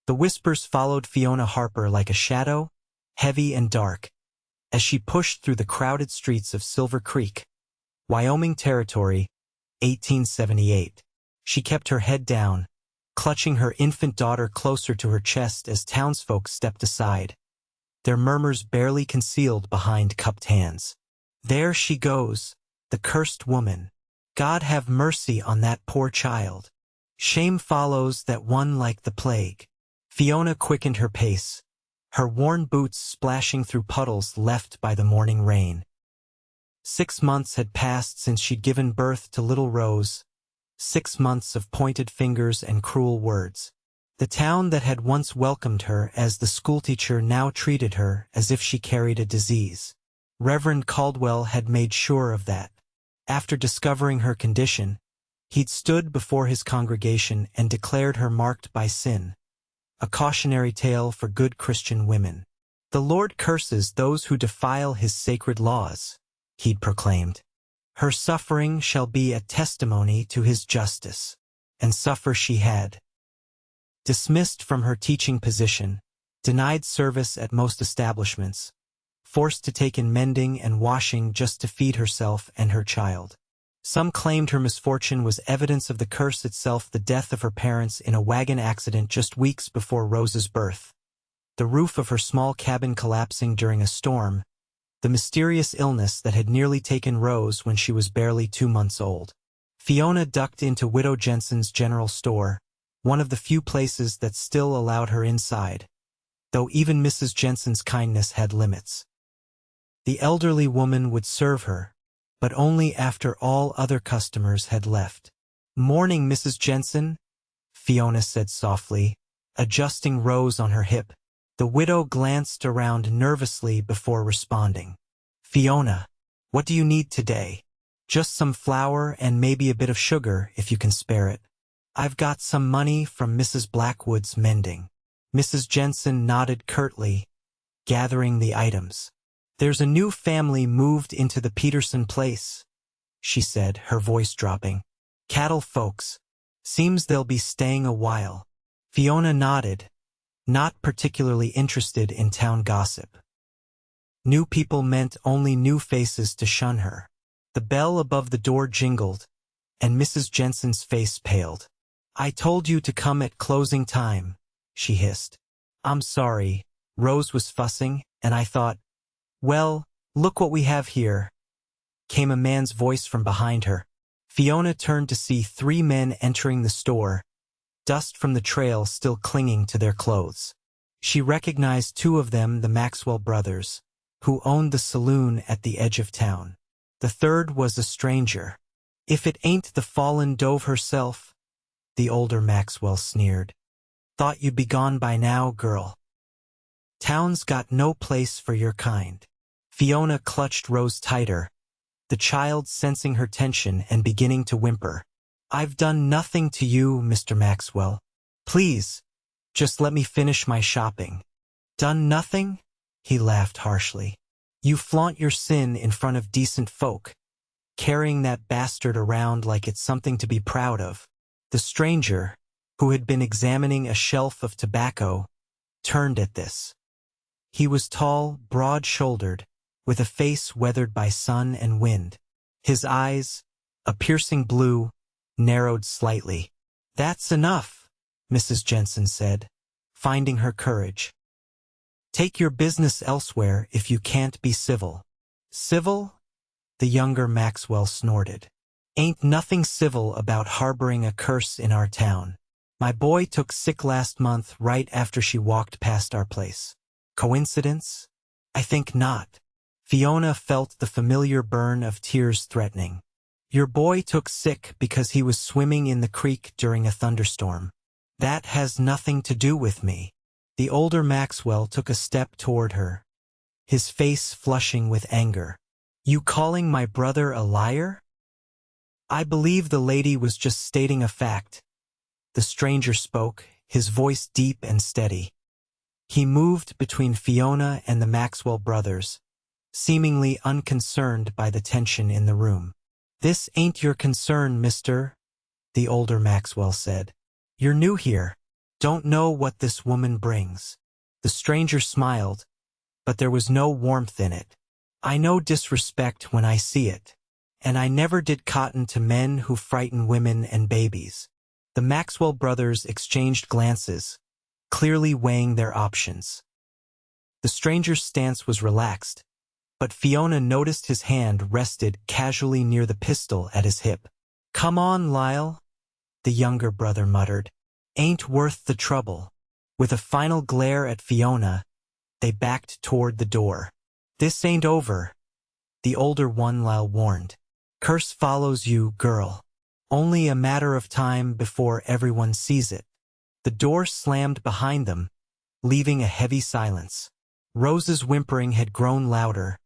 The whispers followed Fiona Harper like a shadow, heavy and dark, as she pushed through the crowded streets of Silver Creek, Wyoming Territory, 1878. She kept her head down, clutching her infant daughter closer to her chest as townsfolk stepped aside, their murmurs barely concealed behind cupped hands. "There she goes, the cursed woman. God have mercy on that poor child. Shame follows that one like the plague." Fiona quickened her pace, her worn boots splashing through puddles left by the morning rain. 6 months had passed since she'd given birth to little Rose, 6 months of pointed fingers and cruel words. The town that had once welcomed her as the schoolteacher now treated her as if she carried a disease. Reverend Caldwell had made sure of that. After discovering her condition, he'd stood before his congregation and declared her marked by sin, a cautionary tale for good Christian women. "The Lord curses those who defile his sacred laws," he'd proclaimed. "Her suffering shall be a testimony to his justice." And suffer she had. Dismissed from her teaching position, denied service at most establishments, forced to take in mending and washing just to feed herself and her child. Some claimed her misfortune was evidence of the curse itself, the death of her parents in a wagon accident just weeks before Rose's birth, the roof of her small cabin collapsing during a storm, the mysterious illness that had nearly taken Rose when she was barely 2 months old. Fiona ducked into Widow Jensen's general store, one of the few places that still allowed her inside, though even Mrs. Jensen's kindness had limits. The elderly woman would serve her, but only after all other customers had left. "Morning, Mrs. Jensen," Fiona said softly, adjusting Rose on her hip. The widow glanced around nervously before responding. "Fiona, what do you need today?" "Just some flour and maybe a bit of sugar, if you can spare it. I've got some money from Mrs. Blackwood's mending." Mrs. Jensen nodded curtly, gathering the items. "There's a new family moved into the Peterson place," she said, her voice dropping. "Cattle folks. Seems they'll be staying a while." Fiona nodded, not particularly interested in town gossip. New people meant only new faces to shun her. The bell above the door jingled, and Mrs. Jensen's face paled. "I told you to come at closing time," she hissed. "I'm sorry," Rose was fussing, and I thought, "Well, look what we have here," came a man's voice from behind her. Fiona turned to see 3 men entering the store, dust from the trail still clinging to their clothes. She recognized 2 of them, the Maxwell brothers, who owned the saloon at the edge of town. The third was a stranger. "If it ain't the fallen dove herself," the older Maxwell sneered. "Thought you'd be gone by now, girl. Town's got no place for your kind." Fiona clutched Rose tighter, the child sensing her tension and beginning to whimper. "I've done nothing to you, Mr. Maxwell. Please, just let me finish my shopping." "Done nothing?" He laughed harshly. "You flaunt your sin in front of decent folk, carrying that bastard around like it's something to be proud of." The stranger, who had been examining a shelf of tobacco, turned at this. He was tall, broad-shouldered, with a face weathered by sun and wind. His eyes, a piercing blue, narrowed slightly. "That's enough," Mrs. Jensen said, finding her courage. "Take your business elsewhere if you can't be civil." "Civil?" the younger Maxwell snorted. "Ain't nothing civil about harboring a curse in our town. My boy took sick last month right after she walked past our place. Coincidence? I think not." Fiona felt the familiar burn of tears threatening. "Your boy took sick because he was swimming in the creek during a thunderstorm. That has nothing to do with me." The older Maxwell took a step toward her, his face flushing with anger. "You calling my brother a liar?" "I believe the lady was just stating a fact." The stranger spoke, his voice deep and steady. He moved between Fiona and the Maxwell brothers, seemingly unconcerned by the tension in the room. "This ain't your concern, mister," the older Maxwell said. "You're new here. Don't know what this woman brings. The stranger smiled, but there was no warmth in it. I know disrespect when I see it, and I never did cotton to men who frighten women and babies. The Maxwell brothers exchanged glances, clearly weighing their options. The stranger's stance was relaxed, but Fiona noticed his hand rested casually near the pistol at his hip. "Come on, Lyle," the younger brother muttered. "Ain't worth the trouble." With a final glare at Fiona, they backed toward the door. "This ain't over," the older one Lyle warned. "Curse follows you, girl. Only a matter of time before everyone sees it." The door slammed behind them, leaving a heavy silence. Rose's whimpering had grown louder,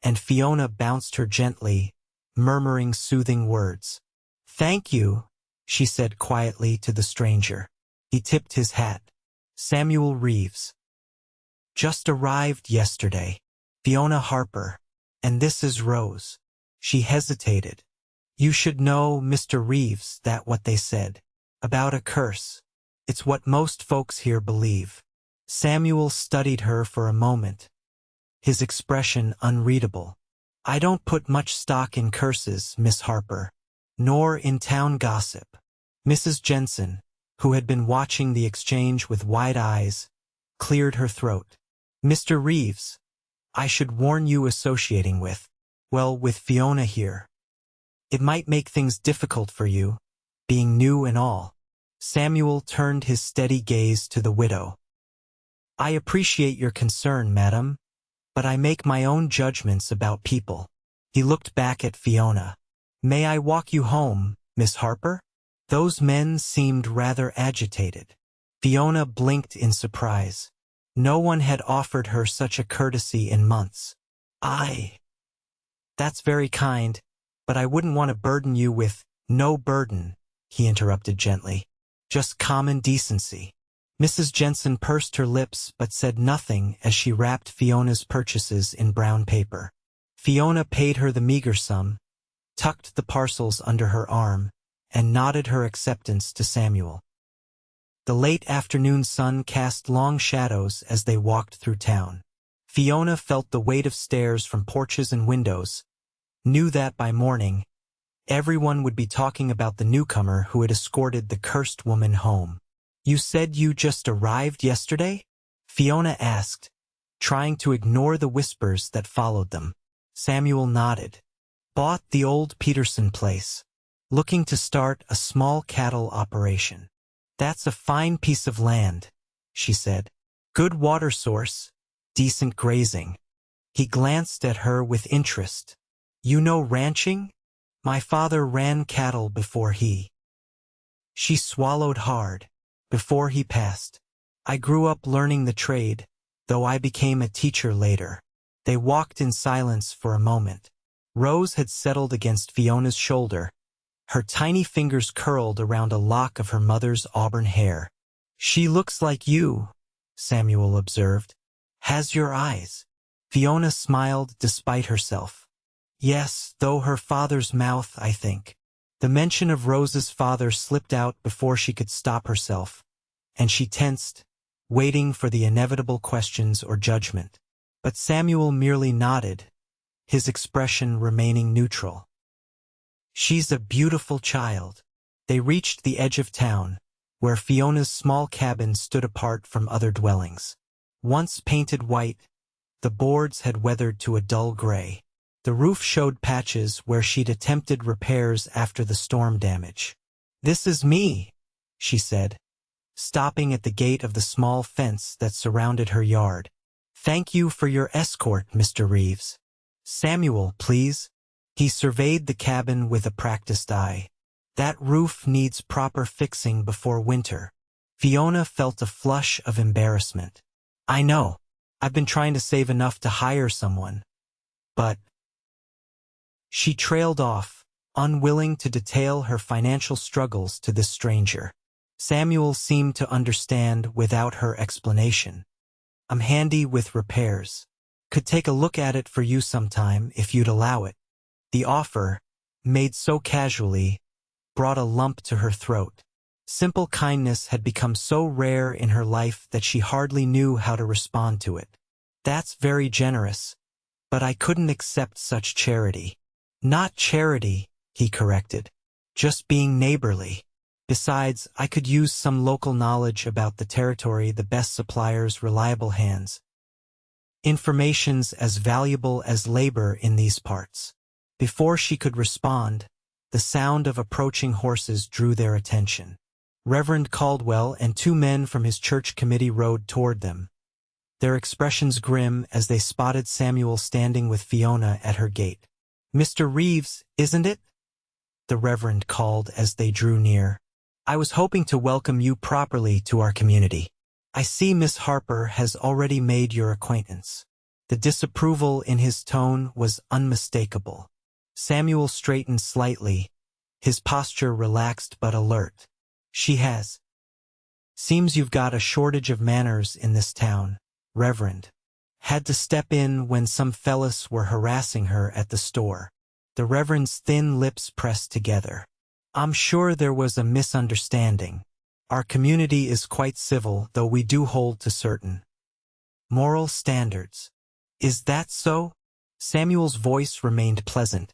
and Fiona bounced her gently, murmuring soothing words. "Thank you," she said quietly to the stranger. He tipped his hat. "Samuel Reeves. Just arrived yesterday. Fiona Harper. And this is Rose." She hesitated. "You should know, Mr. Reeves, that what they said about a curse. It's what most folks here believe." Samuel studied her for a moment, his expression unreadable. "I don't put much stock in curses, Miss Harper, nor in town gossip." Mrs. Jensen, who had been watching the exchange with wide eyes, cleared her throat. "Mr. Reeves, I should warn you associating with Fiona here. It might make things difficult for you, being new and all." Samuel turned his steady gaze to the widow. "I appreciate your concern, madam, but I make my own judgments about people." He looked back at Fiona. "May I walk you home, Miss Harper?" Those men seemed rather agitated. Fiona blinked in surprise. No one had offered her such a courtesy in months. "That's very kind, but I wouldn't want to burden you with—" "No burden," he interrupted gently. "Just common decency." Mrs. Jensen pursed her lips but said nothing as she wrapped Fiona's purchases in brown paper. Fiona paid her the meager sum, tucked the parcels under her arm, and nodded her acceptance to Samuel. The late afternoon sun cast long shadows as they walked through town. Fiona felt the weight of stairs from porches and windows, knew that by morning, everyone would be talking about the newcomer who had escorted the cursed woman home. "You said you just arrived yesterday?" Fiona asked, trying to ignore the whispers that followed them. Samuel nodded. "Bought the old Peterson place. Looking to start a small cattle operation." "That's a fine piece of land," she said. "Good water source, decent grazing." He glanced at her with interest. "You know ranching? My father ran cattle before he—" She swallowed hard. "Before he passed. I grew up learning the trade, though I became a teacher later." They walked in silence for a moment. Rose had settled against Fiona's shoulder, her tiny fingers curled around a lock of her mother's auburn hair. "She looks like you," Samuel observed. "Has your eyes." Fiona smiled despite herself. "Yes, though her father's mouth, I think." The mention of Rose's father slipped out before she could stop herself, and she tensed, waiting for the inevitable questions or judgment. But Samuel merely nodded, his expression remaining neutral. "She's a beautiful child." They reached the edge of town, where Fiona's small cabin stood apart from other dwellings. Once painted white, the boards had weathered to a dull gray. The roof showed patches where she'd attempted repairs after the storm damage. "This is me," she said, stopping at the gate of the small fence that surrounded her yard. "Thank you for your escort, Mr. Reeves." "Samuel, please." He surveyed the cabin with a practiced eye. "That roof needs proper fixing before winter." Fiona felt a flush of embarrassment. "I know. I've been trying to save enough to hire someone. But—" She trailed off, unwilling to detail her financial struggles to this stranger. Samuel seemed to understand without her explanation. "I'm handy with repairs. Could take a look at it for you sometime if you'd allow it." The offer, made so casually, brought a lump to her throat. Simple kindness had become so rare in her life that she hardly knew how to respond to it. That's very generous, but I couldn't accept such charity. Not charity, he corrected. Just being neighborly. Besides, I could use some local knowledge about the territory, the best suppliers, reliable hands. Information's as valuable as labor in these parts. Before she could respond, the sound of approaching horses drew their attention. Reverend Caldwell and two men from his church committee rode toward them, their expressions grim as they spotted Samuel standing with Fiona at her gate. "Mr. Reeves, isn't it?" the Reverend called as they drew near. "I was hoping to welcome you properly to our community. I see Miss Harper has already made your acquaintance." The disapproval in his tone was unmistakable. Samuel straightened slightly, his posture relaxed but alert. "She has. Seems you've got a shortage of manners in this town, Reverend. Had to step in when some fellas were harassing her at the store." The Reverend's thin lips pressed together. "I'm sure there was a misunderstanding. Our community is quite civil, though we do hold to certain moral standards." "Is that so?" Samuel's voice remained pleasant,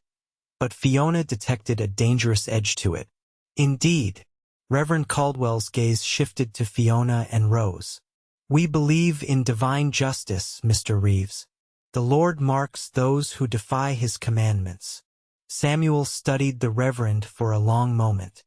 but Fiona detected a dangerous edge to it. "Indeed." Reverend Caldwell's gaze shifted to Fiona and rose. "We believe in divine justice, Mr. Reeves. The Lord marks those who defy his commandments." Samuel studied the Reverend for a long moment.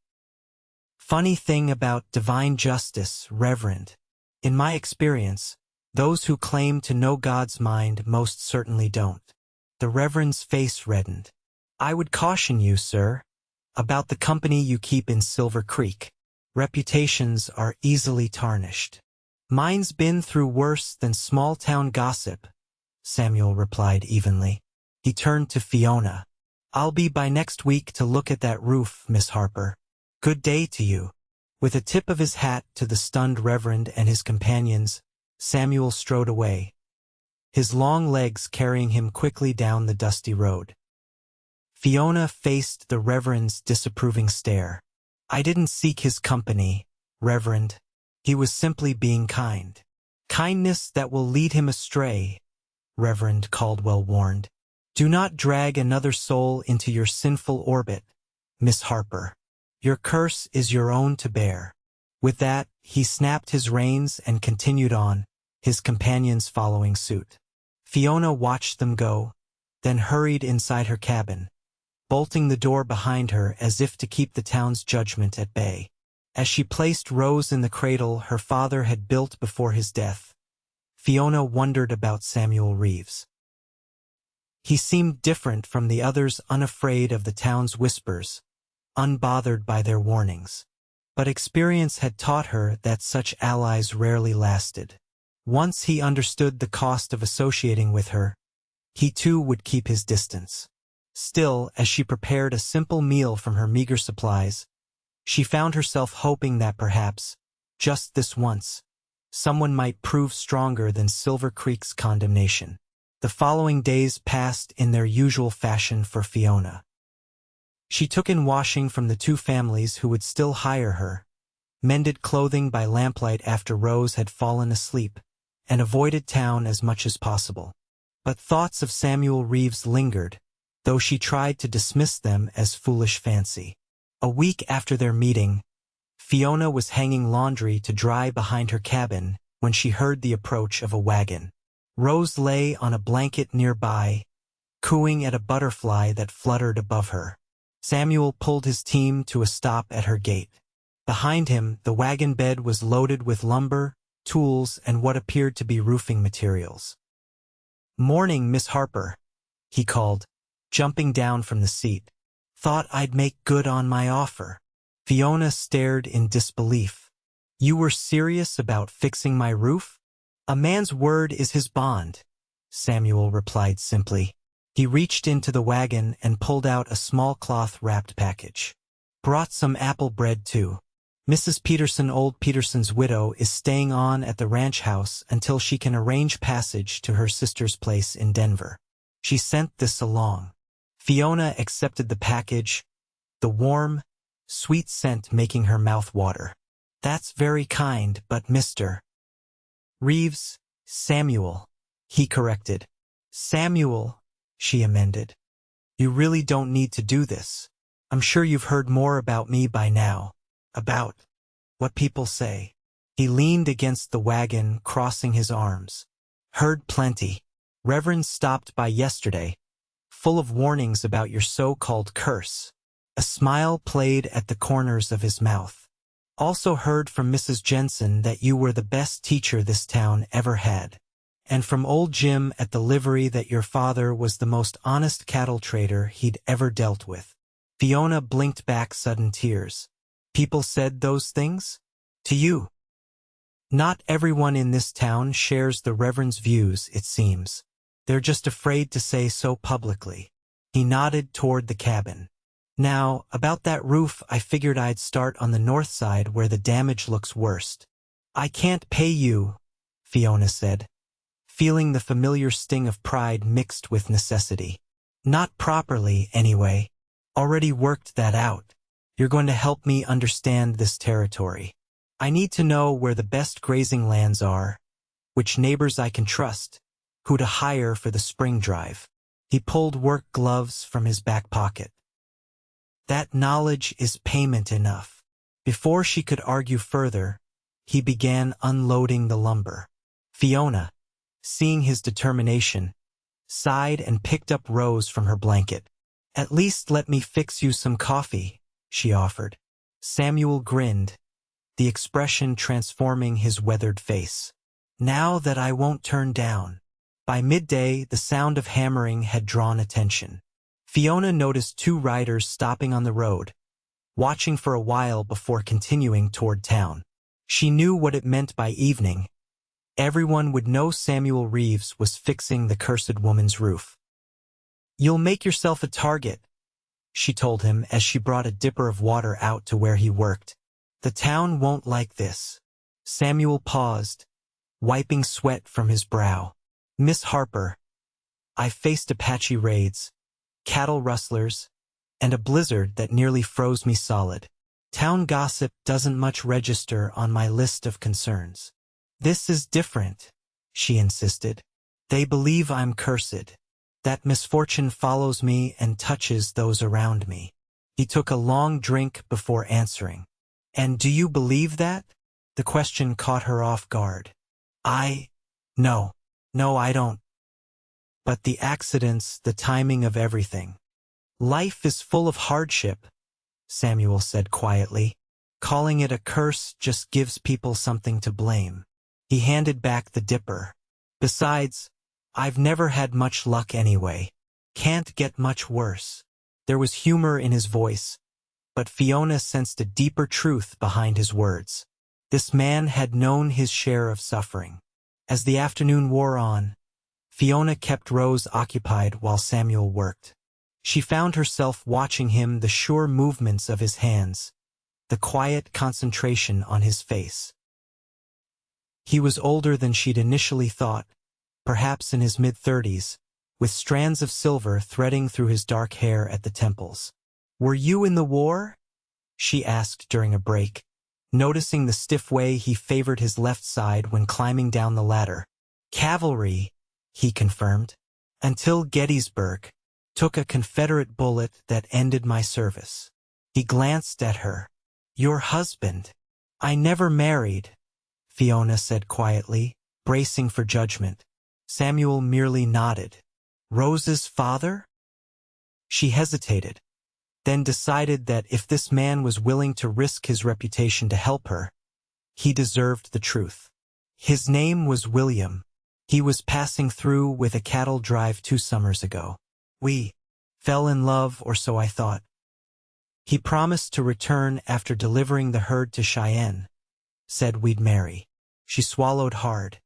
"Funny thing about divine justice, Reverend. In my experience, those who claim to know God's mind most certainly don't." The Reverend's face reddened. "I would caution you, sir, about the company you keep in Silver Creek. Reputations are easily tarnished." "Mine's been through worse than small-town gossip," Samuel replied evenly. He turned to Fiona. "I'll be by next week to look at that roof, Miss Harper. Good day to you." With a tip of his hat to the stunned Reverend and his companions, Samuel strode away, his long legs carrying him quickly down the dusty road. Fiona faced the Reverend's disapproving stare. "I didn't seek his company, Reverend. He was simply being kind." "Kindness that will lead him astray," Reverend Caldwell warned. "Do not drag another soul into your sinful orbit, Miss Harper. Your curse is your own to bear." With that, he snapped his reins and continued on, his companions following suit. Fiona watched them go, then hurried inside her cabin, bolting the door behind her as if to keep the town's judgment at bay. As she placed Rose in the cradle her father had built before his death, Fiona wondered about Samuel Reeves. He seemed different from the others, unafraid of the town's whispers, unbothered by their warnings. But experience had taught her that such allies rarely lasted. Once he understood the cost of associating with her, he too would keep his distance. Still, as she prepared a simple meal from her meager supplies, she found herself hoping that perhaps, just this once, someone might prove stronger than Silver Creek's condemnation. The following days passed in their usual fashion for Fiona. She took in washing from the two families who would still hire her, mended clothing by lamplight after Rose had fallen asleep, and avoided town as much as possible. But thoughts of Samuel Reeves lingered, though she tried to dismiss them as foolish fancy. A week after their meeting, Fiona was hanging laundry to dry behind her cabin when she heard the approach of a wagon. Rose lay on a blanket nearby, cooing at a butterfly that fluttered above her. Samuel pulled his team to a stop at her gate. Behind him, the wagon bed was loaded with lumber, tools, and what appeared to be roofing materials. "Morning, Miss Harper," he called, jumping down from the seat. "Thought I'd make good on my offer." Fiona stared in disbelief. "You were serious about fixing my roof?" "A man's word is his bond," Samuel replied simply. He reached into the wagon and pulled out a small cloth-wrapped package. "Brought some apple bread, too. Mrs. Peterson, old Peterson's widow, is staying on at the ranch house until she can arrange passage to her sister's place in Denver. She sent this along." Fiona accepted the package, the warm, sweet scent making her mouth water. That's very kind, but Mr. Reeves, Samuel, he corrected. Samuel, she amended. You really don't need to do this. I'm sure you've heard more about me by now. About what people say. He leaned against the wagon, crossing his arms. Heard plenty. Reverend stopped by yesterday, full of warnings about your so-called curse. A smile played at the corners of his mouth. Also heard from Mrs. Jensen that you were the best teacher this town ever had. And from old Jim at the livery that your father was the most honest cattle trader he'd ever dealt with. Fiona blinked back sudden tears. People said those things? To you? Not everyone in this town shares the Reverend's views, it seems. They're just afraid to say so publicly. He nodded toward the cabin. Now, about that roof, I figured I'd start on the north side where the damage looks worst. I can't pay you, Fiona said, feeling the familiar sting of pride mixed with necessity. Not properly, anyway. Already worked that out. You're going to help me understand this territory. I need to know where the best grazing lands are, which neighbors I can trust, who to hire for the spring drive. He pulled work gloves from his back pocket. That knowledge is payment enough. Before she could argue further, he began unloading the lumber. Fiona, seeing his determination, sighed and picked up Rose from her blanket. At least let me fix you some coffee, she offered. Samuel grinned, the expression transforming his weathered face. Now that I won't turn down. By midday, the sound of hammering had drawn attention. Fiona noticed two riders stopping on the road, watching for a while before continuing toward town. She knew what it meant by evening. Everyone would know Samuel Reeves was fixing the cursed woman's roof. You'll make yourself a target, she told him as she brought a dipper of water out to where he worked. The town won't like this. Samuel paused, wiping sweat from his brow. Miss Harper, I faced Apache raids, cattle rustlers, and a blizzard that nearly froze me solid. Town gossip doesn't much register on my list of concerns. This is different, she insisted. They believe I'm cursed, that misfortune follows me and touches those around me. He took a long drink before answering. And do you believe that? The question caught her off guard. No, I don't. But the accidents, the timing of everything. Life is full of hardship, Samuel said quietly. Calling it a curse just gives people something to blame. He handed back the dipper. Besides, I've never had much luck anyway. Can't get much worse. There was humor in his voice, but Fiona sensed a deeper truth behind his words. This man had known his share of suffering. As the afternoon wore on, Fiona kept Rose occupied while Samuel worked. She found herself watching him, the sure movements of his hands, the quiet concentration on his face. He was older than she'd initially thought, perhaps in his mid-30s, with strands of silver threading through his dark hair at the temples. Were you in the war? She asked during a break, noticing the stiff way he favored his left side when climbing down the ladder. Cavalry, he confirmed. Until Gettysburg. Took a Confederate bullet that ended my service. He glanced at her. Your husband. I never married, Fiona said quietly, bracing for judgment. Samuel merely nodded. Rose's father? She hesitated, then decided that if this man was willing to risk his reputation to help her, he deserved the truth. His name was William. He was passing through with a cattle drive 2 summers ago. We fell in love, or so I thought. He promised to return after delivering the herd to Cheyenne. Said we'd marry. She swallowed hard.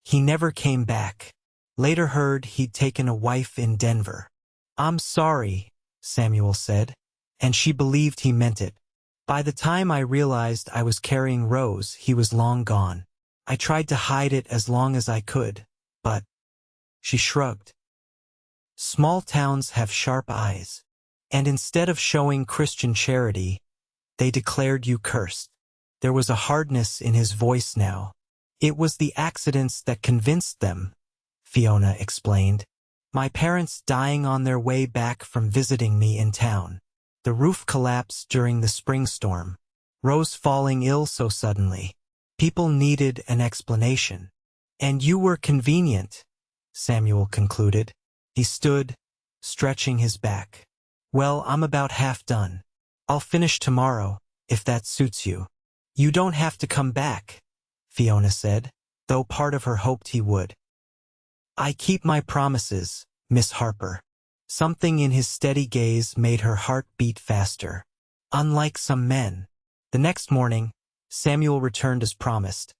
He never came back. Later heard he'd taken a wife in Denver. I'm sorry, Samuel said, and she believed he meant it. By the time I realized I was carrying Rose, he was long gone. I tried to hide it as long as I could, but... She shrugged. Small towns have sharp eyes, and instead of showing Christian charity, They declared you cursed. There was a hardness in his voice now. It was the accidents that convinced them, Fiona explained. My parents dying on their way back from visiting me in town. The roof collapsed during the spring storm. Rose falling ill so suddenly. People needed an explanation. And you were convenient, Samuel concluded. He stood, stretching his back. Well, I'm about half done. I'll finish tomorrow, if that suits you. You don't have to come back, Fiona said, though part of her hoped he would. I keep my promises, Miss Harper. Something in his steady gaze made her heart beat faster. Unlike some men. The next morning, Samuel returned as promised.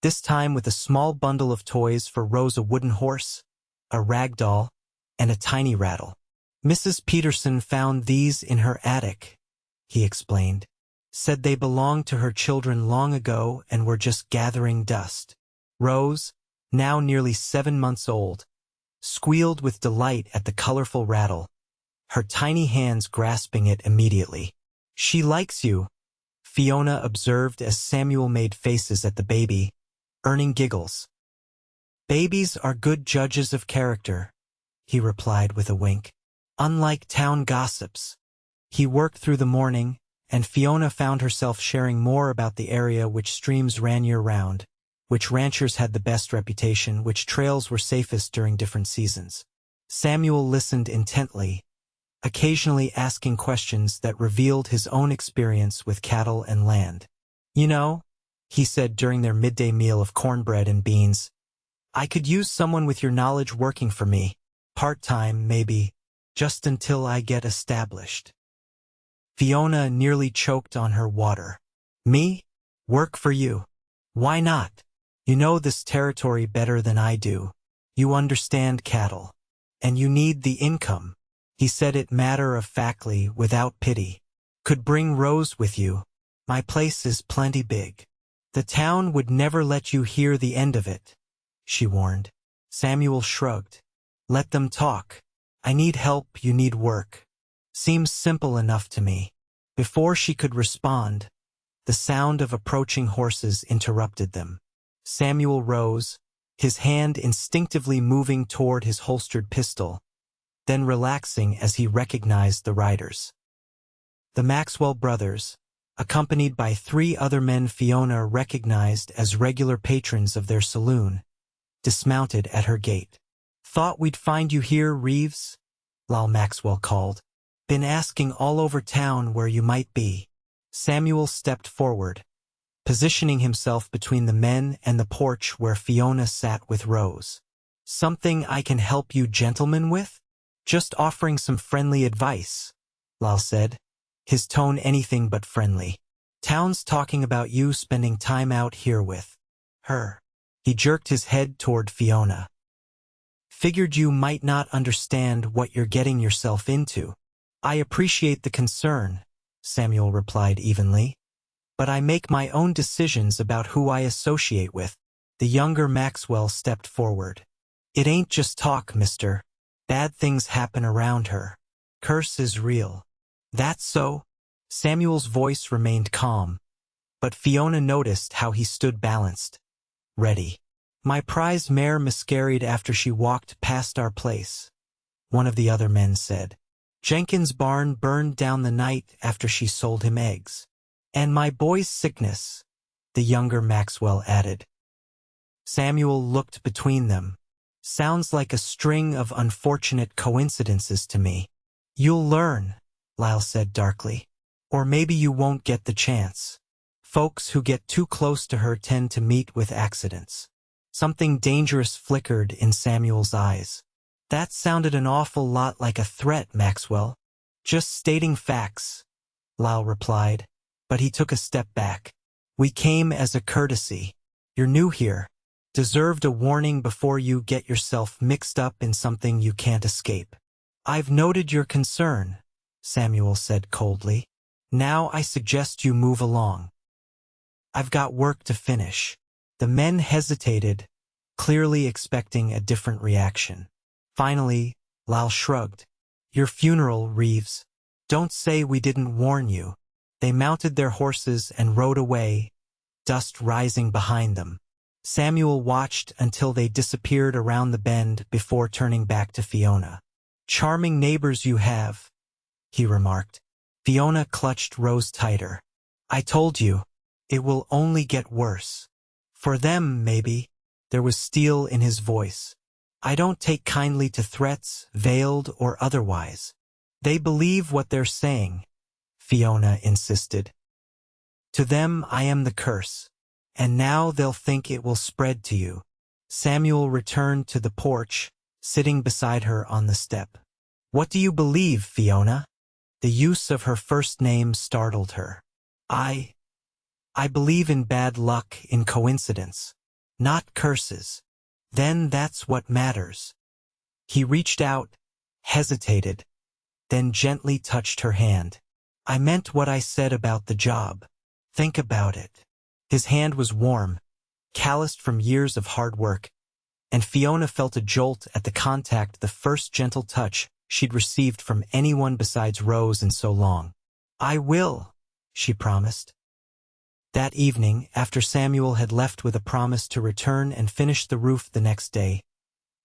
This time with a small bundle of toys for Rose, a wooden horse, a rag doll, and a tiny rattle. Mrs. Peterson found these in her attic, he explained. Said they belonged to her children long ago and were just gathering dust. Rose, now nearly 7 months old, squealed with delight at the colorful rattle, her tiny hands grasping it immediately. She likes you, Fiona observed as Samuel made faces at the baby, earning giggles. Babies are good judges of character, he replied with a wink. Unlike town gossips. He worked through the morning, and Fiona found herself sharing more about the area, which streams ran year-round, which ranchers had the best reputation, which trails were safest during different seasons. Samuel listened intently, occasionally asking questions that revealed his own experience with cattle and land. You know, he said during their midday meal of cornbread and beans, I could use someone with your knowledge working for me, part-time maybe, just until I get established. Fiona nearly choked on her water. Me? Work for you? Why not? You know this territory better than I do. You understand cattle. And you need the income. He said it matter-of-factly, without pity. Could bring Rose with you. My place is plenty big. The town would never let you hear the end of it, she warned. Samuel shrugged. Let them talk. I need help, you need work. Seems simple enough to me. Before she could respond, the sound of approaching horses interrupted them. Samuel rose, his hand instinctively moving toward his holstered pistol, then relaxing as he recognized the riders. The Maxwell brothers, accompanied by 3 other men Fiona recognized as regular patrons of their saloon, dismounted at her gate. Thought we'd find you here, Reeves? Lal Maxwell called. Been asking all over town where you might be. Samuel stepped forward, positioning himself between the men and the porch where Fiona sat with Rose. Something I can help you gentlemen with? Just offering some friendly advice, Lal said, his tone anything but friendly. Town's talking about you spending time out here with her. He jerked his head toward Fiona. Figured you might not understand what you're getting yourself into. I appreciate the concern, Samuel replied evenly. But I make my own decisions about who I associate with. The younger Maxwell stepped forward. It ain't just talk, mister. Bad things happen around her. Curse is real. That's so? Samuel's voice remained calm, but Fiona noticed how he stood balanced. Ready. My prize mare miscarried after she walked past our place, one of the other men said. Jenkins' barn burned down the night after she sold him eggs. And my boy's sickness, the younger Maxwell added. Samuel looked between them. Sounds like a string of unfortunate coincidences to me. You'll learn, Lyle said darkly. Or maybe you won't get the chance. Folks who get too close to her tend to meet with accidents. Something dangerous flickered in Samuel's eyes. That sounded an awful lot like a threat, Maxwell. Just stating facts, Lyle replied, but he took a step back. We came as a courtesy. You're new here. Deserved a warning before you get yourself mixed up in something you can't escape. I've noted your concern, Samuel said coldly. Now I suggest you move along. I've got work to finish. The men hesitated, clearly expecting a different reaction. Finally, Lal shrugged. Your funeral, Reeves. Don't say we didn't warn you. They mounted their horses and rode away, dust rising behind them. Samuel watched until they disappeared around the bend before turning back to Fiona. "Charming neighbors you have," he remarked. Fiona clutched Rose tighter. "I told you, it will only get worse. For them, maybe." There was steel in his voice. "I don't take kindly to threats, veiled or otherwise." "They believe what they're saying," Fiona insisted. "To them I am the curse. And now they'll think it will spread to you." Samuel returned to the porch, sitting beside her on the step. "What do you believe, Fiona?" The use of her first name startled her. I believe in bad luck, in coincidence. Not curses. Then that's what matters." He reached out, hesitated, then gently touched her hand. "I meant what I said about the job. Think about it." His hand was warm, calloused from years of hard work, and Fiona felt a jolt at the contact, the first gentle touch she'd received from anyone besides Rose in so long. "I will," she promised. That evening, after Samuel had left with a promise to return and finish the roof the next day,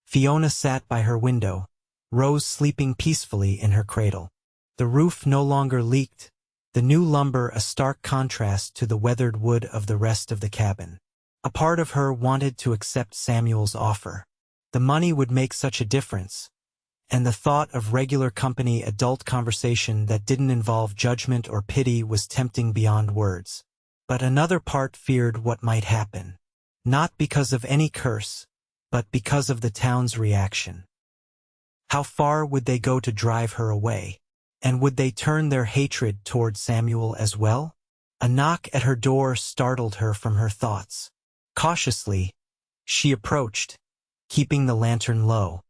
Fiona sat by her window, Rose sleeping peacefully in her cradle. The roof no longer leaked, the new lumber a stark contrast to the weathered wood of the rest of the cabin. A part of her wanted to accept Samuel's offer. The money would make such a difference, and the thought of regular company adult conversation that didn't involve judgment or pity was tempting beyond words. But another part feared what might happen. Not because of any curse, but because of the town's reaction. How far would they go to drive her away? And would they turn their hatred toward Samuel as well? A knock at her door startled her from her thoughts. Cautiously, she approached, keeping the lantern low.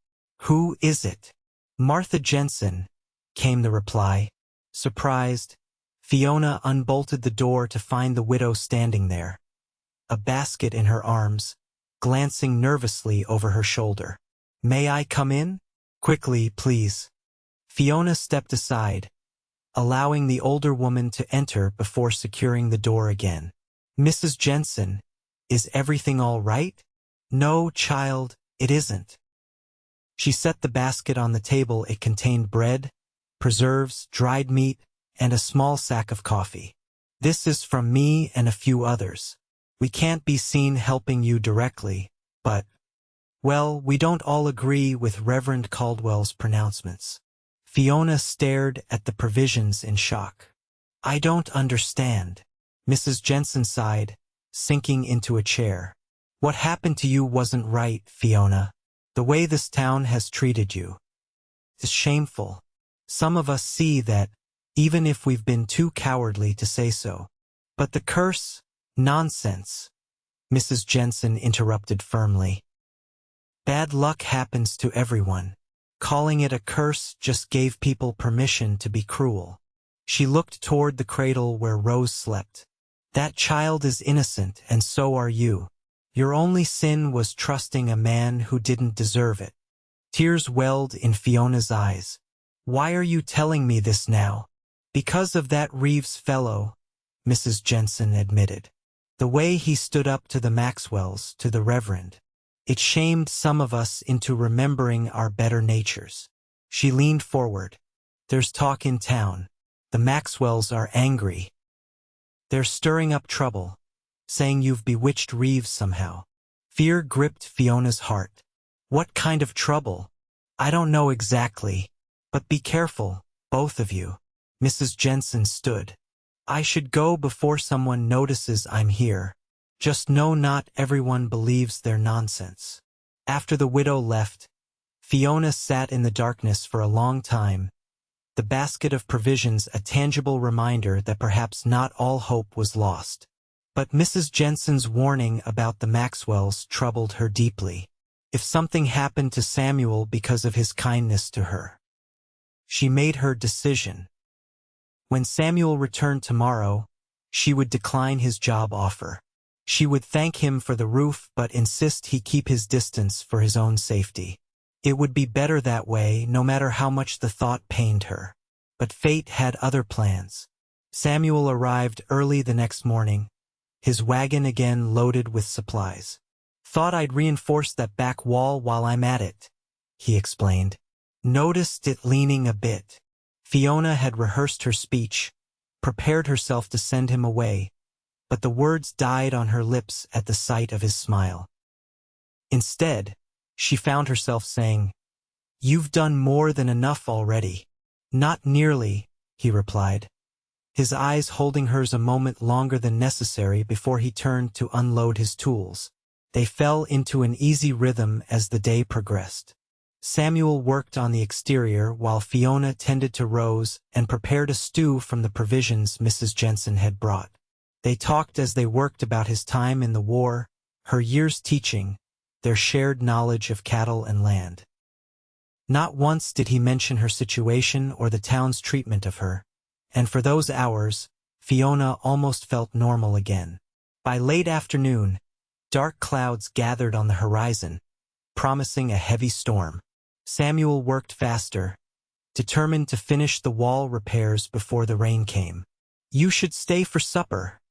"Who is it?" "Martha Jensen," came the reply. Surprised, Fiona unbolted the door to find the widow standing there, a basket in her arms, glancing nervously over her shoulder. "May I come in?" "Quickly, please." Fiona stepped aside, allowing the older woman to enter before securing the door again. "Mrs. Jensen, is everything all right?" "No, child, it isn't." She set the basket on the table. It contained bread, preserves, dried meat, and a small sack of coffee. "This is from me and a few others. We can't be seen helping you directly, but, well, we don't all agree with Reverend Caldwell's pronouncements." Fiona stared at the provisions in shock. "I don't understand." Mrs. Jensen sighed, sinking into a chair. "What happened to you wasn't right, Fiona. The way this town has treated you is shameful. Some of us see that, even if we've been too cowardly to say so. But the curse? Nonsense," Mrs. Jensen interrupted firmly. "Bad luck happens to everyone. Calling it a curse just gave people permission to be cruel." She looked toward the cradle where Rose slept. "That child is innocent, and so are you. Your only sin was trusting a man who didn't deserve it." Tears welled in Fiona's eyes. "Why are you telling me this now?" "Because of that Reeves fellow," Mrs. Jensen admitted. "The way he stood up to the Maxwells, to the Reverend. It shamed some of us into remembering our better natures." She leaned forward. "There's talk in town. The Maxwells are angry. They're stirring up trouble, saying you've bewitched Reeves somehow." Fear gripped Fiona's heart. "What kind of trouble?" "I don't know exactly. But be careful, both of you." Mrs. Jensen stood. "I should go before someone notices I'm here. Just know not everyone believes their nonsense." After the widow left, Fiona sat in the darkness for a long time, the basket of provisions a tangible reminder that perhaps not all hope was lost. But Mrs. Jensen's warning about the Maxwells troubled her deeply. If something happened to Samuel because of his kindness to her. She made her decision. When Samuel returned tomorrow, she would decline his job offer. She would thank him for the roof but insist he keep his distance for his own safety. It would be better that way, no matter how much the thought pained her. But fate had other plans. Samuel arrived early the next morning, his wagon again loaded with supplies. "Thought I'd reinforce that back wall while I'm at it," he explained. Noticed it leaning a bit. Fiona had rehearsed her speech, prepared herself to send him away, but the words died on her lips at the sight of his smile. Instead, she found herself saying, "You've done more than enough already." "Not nearly," he replied, his eyes holding hers a moment longer than necessary before he turned to unload his tools. They fell into an easy rhythm as the day progressed. Samuel worked on the exterior while Fiona tended to Rose and prepared a stew from the provisions Mrs. Jensen had brought. They talked as they worked about his time in the war, her years teaching, their shared knowledge of cattle and land. Not once did he mention her situation or the town's treatment of her, and for those hours, Fiona almost felt normal again. By late afternoon, dark clouds gathered on the horizon, promising a heavy storm. Samuel worked faster, determined to finish the wall repairs before the rain came. "You should stay for supper,"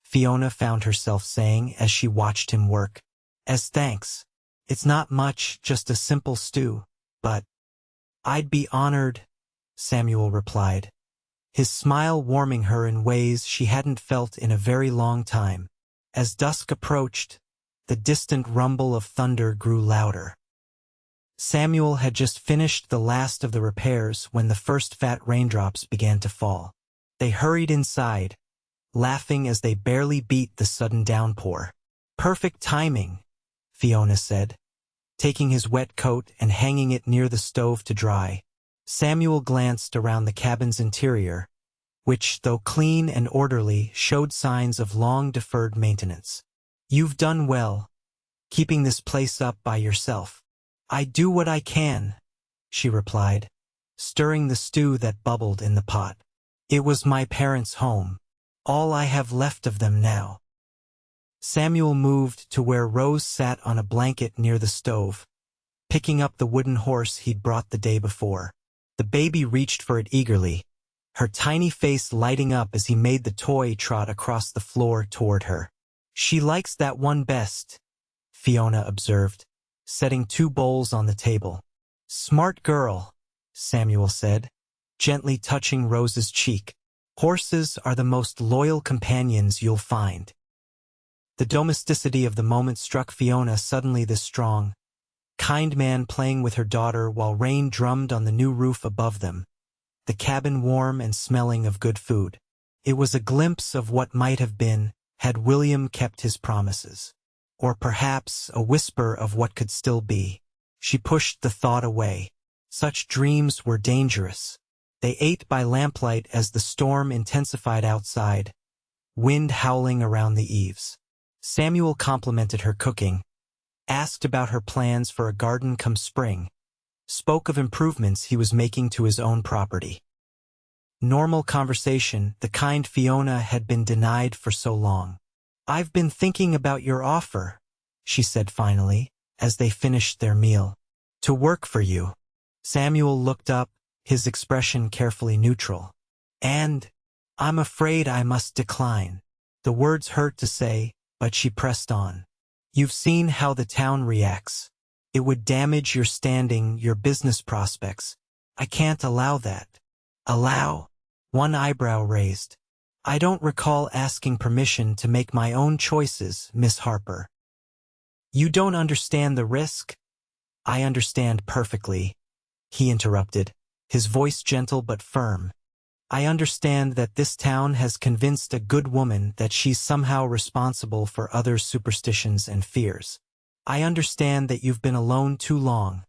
Fiona found herself saying as she watched him work. "As thanks. It's not much, just a simple stew, but—" "I'd be honored," Samuel replied, his smile warming her in ways she hadn't felt in a very long time. As dusk approached, the distant rumble of thunder grew louder. Samuel had just finished the last of the repairs when the first fat raindrops began to fall. They hurried inside, laughing as they barely beat the sudden downpour. "Perfect timing," Fiona said, taking his wet coat and hanging it near the stove to dry. Samuel glanced around the cabin's interior, which, though clean and orderly, showed signs of long-deferred maintenance. "You've done well, keeping this place up by yourself." "I do what I can," she replied, stirring the stew that bubbled in the pot. "It was my parents' home, all I have left of them now." Samuel moved to where Rose sat on a blanket near the stove, picking up the wooden horse he'd brought the day before. The baby reached for it eagerly, her tiny face lighting up as he made the toy trot across the floor toward her. "She likes that one best," Fiona observed, setting 2 bowls on the table. "Smart girl," Samuel said, gently touching Rose's cheek. "Horses are the most loyal companions you'll find." The domesticity of the moment struck Fiona suddenly. This strong, kind man playing with her daughter while rain drummed on the new roof above them, the cabin warm and smelling of good food. It was a glimpse of what might have been had William kept his promises. Or perhaps a whisper of what could still be. She pushed the thought away. Such dreams were dangerous. They ate by lamplight as the storm intensified outside, wind howling around the eaves. Samuel complimented her cooking, asked about her plans for a garden come spring, spoke of improvements he was making to his own property. Normal conversation, the kind Fiona had been denied for so long. "I've been thinking about your offer," she said finally, as they finished their meal. "To work for you." Samuel looked up, his expression carefully neutral. "And I'm afraid I must decline." The words hurt to say, but she pressed on. "You've seen how the town reacts. It would damage your standing, your business prospects. I can't allow that." "Allow?" One eyebrow raised. "I don't recall asking permission to make my own choices, Miss Harper." "You don't understand the risk?" "I understand perfectly," he interrupted, his voice gentle but firm. "I understand that this town has convinced a good woman that she's somehow responsible for others' superstitions and fears. I understand that you've been alone too long,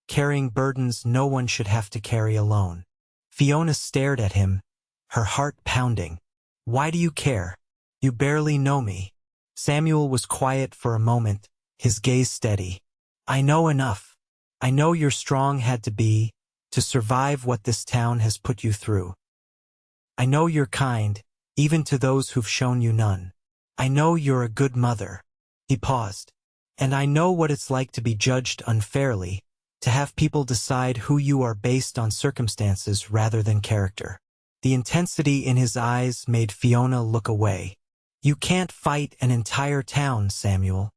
carrying burdens no one should have to carry alone." Fiona stared at him, her heart pounding. "Why do you care? You barely know me." Samuel was quiet for a moment, his gaze steady. "I know enough. I know you're strong had to be, to survive what this town has put you through. I know you're kind, even to those who've shown you none. I know you're a good mother." He paused. "And I know what it's like to be judged unfairly, to have people decide who you are based on circumstances rather than character." The intensity in his eyes made Fiona look away. "You can't fight an entire town, Samuel.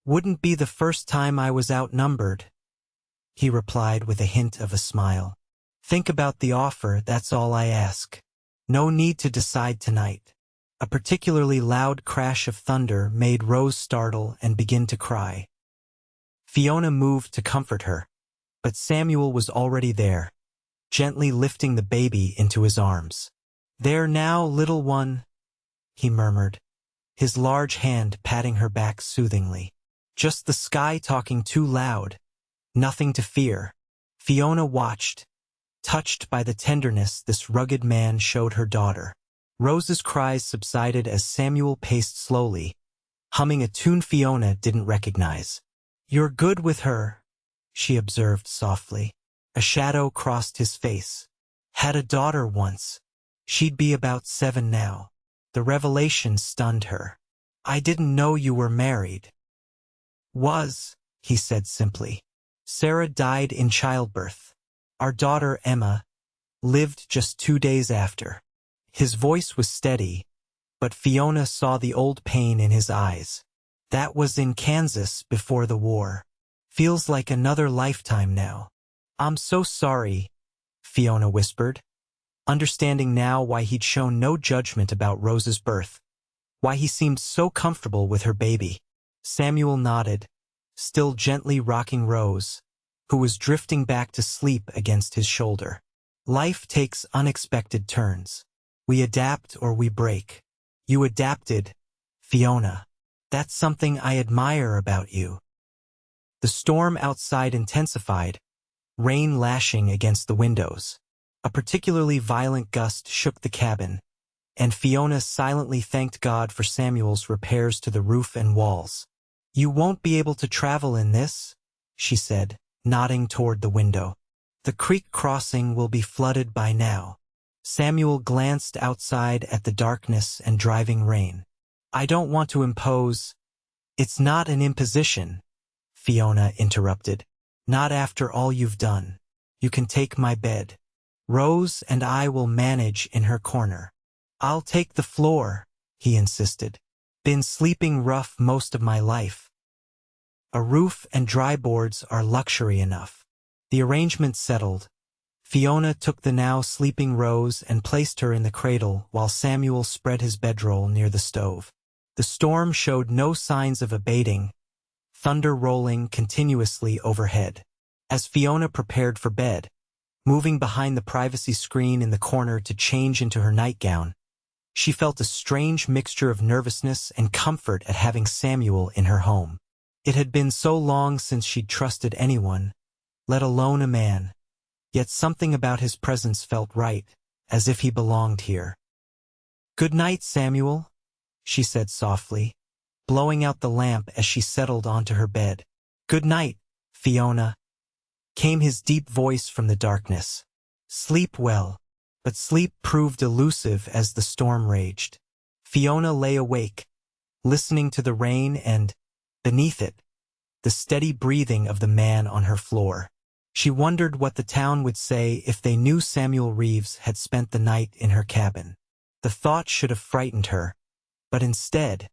Wouldn't be the first time I was outnumbered," he replied with a hint of a smile. "Think about the offer, that's all I ask. No need to decide tonight." A particularly loud crash of thunder made Rose startle and begin to cry. Fiona moved to comfort her, but Samuel was already there, gently lifting the baby into his arms. "There now, little one," he murmured, his large hand patting her back soothingly. "Just the sky talking too loud. Nothing to fear." Fiona watched, touched by the tenderness this rugged man showed her daughter. Rose's cries subsided as Samuel paced slowly, humming a tune Fiona didn't recognize. "You're good with her," she observed softly. A shadow crossed his face. "Had a daughter once. She'd be about 7 now." The revelation stunned her. "I didn't know you were married." "Was," he said simply. "Sarah died in childbirth. Our daughter, Emma, lived just 2 days after." His voice was steady, but Fiona saw the old pain in his eyes. "That was in Kansas before the war. Feels like another lifetime now." "I'm so sorry," Fiona whispered, understanding now why he'd shown no judgment about Rose's birth, why he seemed so comfortable with her baby. Samuel nodded, still gently rocking Rose, who was drifting back to sleep against his shoulder. "Life takes unexpected turns. We adapt or we break. You adapted, Fiona. That's something I admire about you." The storm outside intensified, rain lashing against the windows. A particularly violent gust shook the cabin, and Fiona silently thanked God for Samuel's repairs to the roof and walls. "You won't be able to travel in this," she said, nodding toward the window. "The creek crossing will be flooded by now." Samuel glanced outside at the darkness and driving rain. "I don't want to impose." "It's not an imposition," Fiona interrupted. "Not after all you've done. You can take my bed. Rose and I will manage in her corner." "I'll take the floor," he insisted. "Been sleeping rough most of my life." A roof and dry boards are luxury enough. The arrangement settled, Fiona took the now sleeping Rose and placed her in the cradle while Samuel spread his bedroll near the stove. The storm showed no signs of abating, thunder rolling continuously overhead. As Fiona prepared for bed, moving behind the privacy screen in the corner to change into her nightgown, she felt a strange mixture of nervousness and comfort at having Samuel in her home. It had been so long since she'd trusted anyone, let alone a man. Yet something about his presence felt right, as if he belonged here. "Good night, Samuel," she said softly, blowing out the lamp as she settled onto her bed. "Good night, Fiona," came his deep voice from the darkness. "Sleep well." But sleep proved elusive as the storm raged. Fiona lay awake, listening to the rain and, beneath it, the steady breathing of the man on her floor. She wondered what the town would say if they knew Samuel Reeves had spent the night in her cabin. The thought should have frightened her, but instead,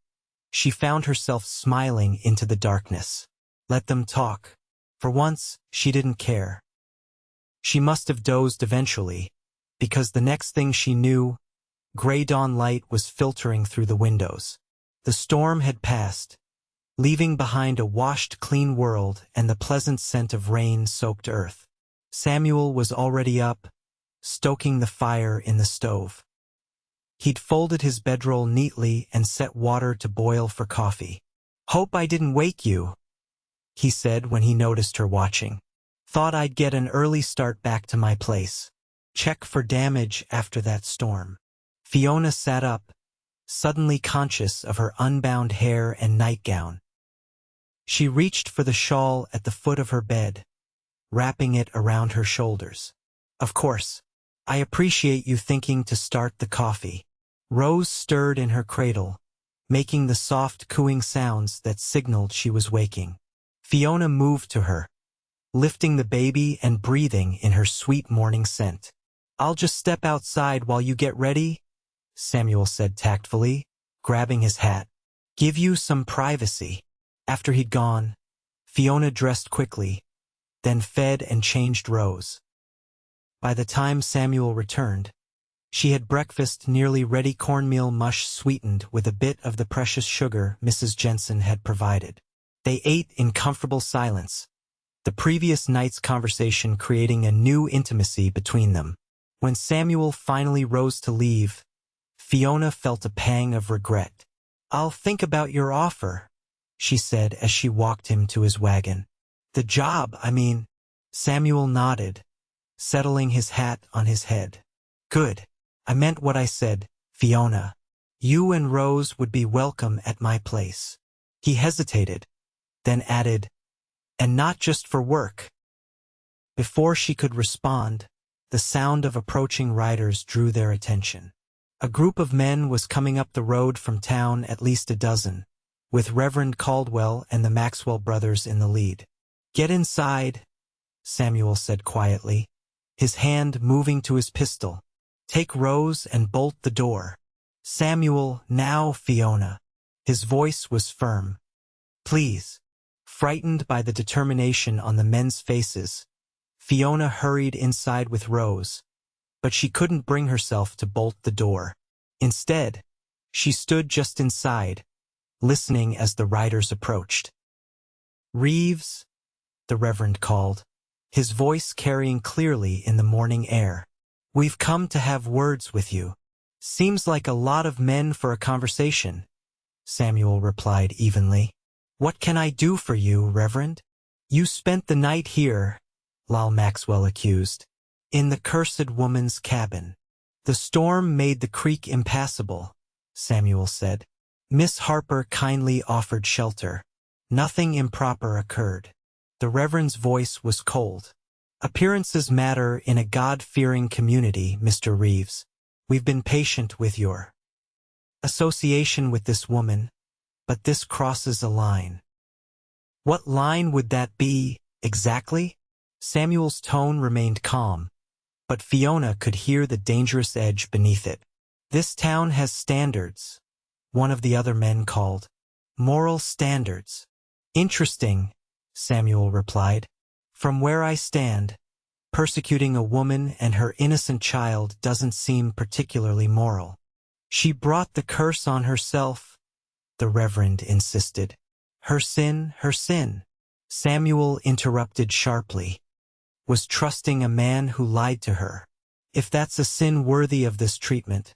she found herself smiling into the darkness. Let them talk. For once, she didn't care. She must have dozed eventually, because the next thing she knew, gray dawn light was filtering through the windows. The storm had passed, leaving behind a washed clean world and the pleasant scent of rain-soaked earth. Samuel was already up, stoking the fire in the stove. He'd folded his bedroll neatly and set water to boil for coffee. "Hope I didn't wake you," he said when he noticed her watching. "Thought I'd get an early start back to my place. Check for damage after that storm." Fiona sat up, suddenly conscious of her unbound hair and nightgown. She reached for the shawl at the foot of her bed, wrapping it around her shoulders. "Of course, I appreciate you thinking to start the coffee." Rose stirred in her cradle, making the soft cooing sounds that signaled she was waking. Fiona moved to her, lifting the baby and breathing in her sweet morning scent. I'll just step outside while you get ready, Samuel said tactfully, grabbing his hat. Give you some privacy. After he'd gone, Fiona dressed quickly, then fed and changed Rose. By the time Samuel returned, she had breakfast nearly ready, cornmeal mush sweetened with a bit of the precious sugar Mrs. Jensen had provided. They ate in comfortable silence, the previous night's conversation creating a new intimacy between them. When Samuel finally rose to leave, Fiona felt a pang of regret. I'll think about your offer, she said as she walked him to his wagon. The job, I mean. Samuel nodded, settling his hat on his head. Good. I meant what I said, Fiona. You and Rose would be welcome at my place. He hesitated, then added, and not just for work. Before she could respond, the sound of approaching riders drew their attention. A group of men was coming up the road from town, at least a dozen, with Reverend Caldwell and the Maxwell brothers in the lead. Get inside, Samuel said quietly, his hand moving to his pistol. Take Rose and bolt the door. Samuel, now, Fiona. His voice was firm. Please. Frightened by the determination on the men's faces, Fiona hurried inside with Rose, but she couldn't bring herself to bolt the door. Instead, she stood just inside, listening as the riders approached. Reeves, the Reverend called, his voice carrying clearly in the morning air. We've come to have words with you. Seems like a lot of men for a conversation, Samuel replied evenly. What can I do for you, Reverend? You spent the night here, Lal Maxwell accused, in the cursed woman's cabin. The storm made the creek impassable, Samuel said. Miss Harper kindly offered shelter. Nothing improper occurred. The Reverend's voice was cold. Appearances matter in a God-fearing community, Mr. Reeves. We've been patient with your association with this woman, but this crosses a line. What line would that be, exactly? Samuel's tone remained calm, but Fiona could hear the dangerous edge beneath it. This town has standards, one of the other men called. Moral standards. Interesting, Samuel replied. From where I stand, persecuting a woman and her innocent child doesn't seem particularly moral. She brought the curse on herself, the Reverend insisted. Her sin, her sin. Samuel interrupted sharply. Was trusting a man who lied to her. If that's a sin worthy of this treatment,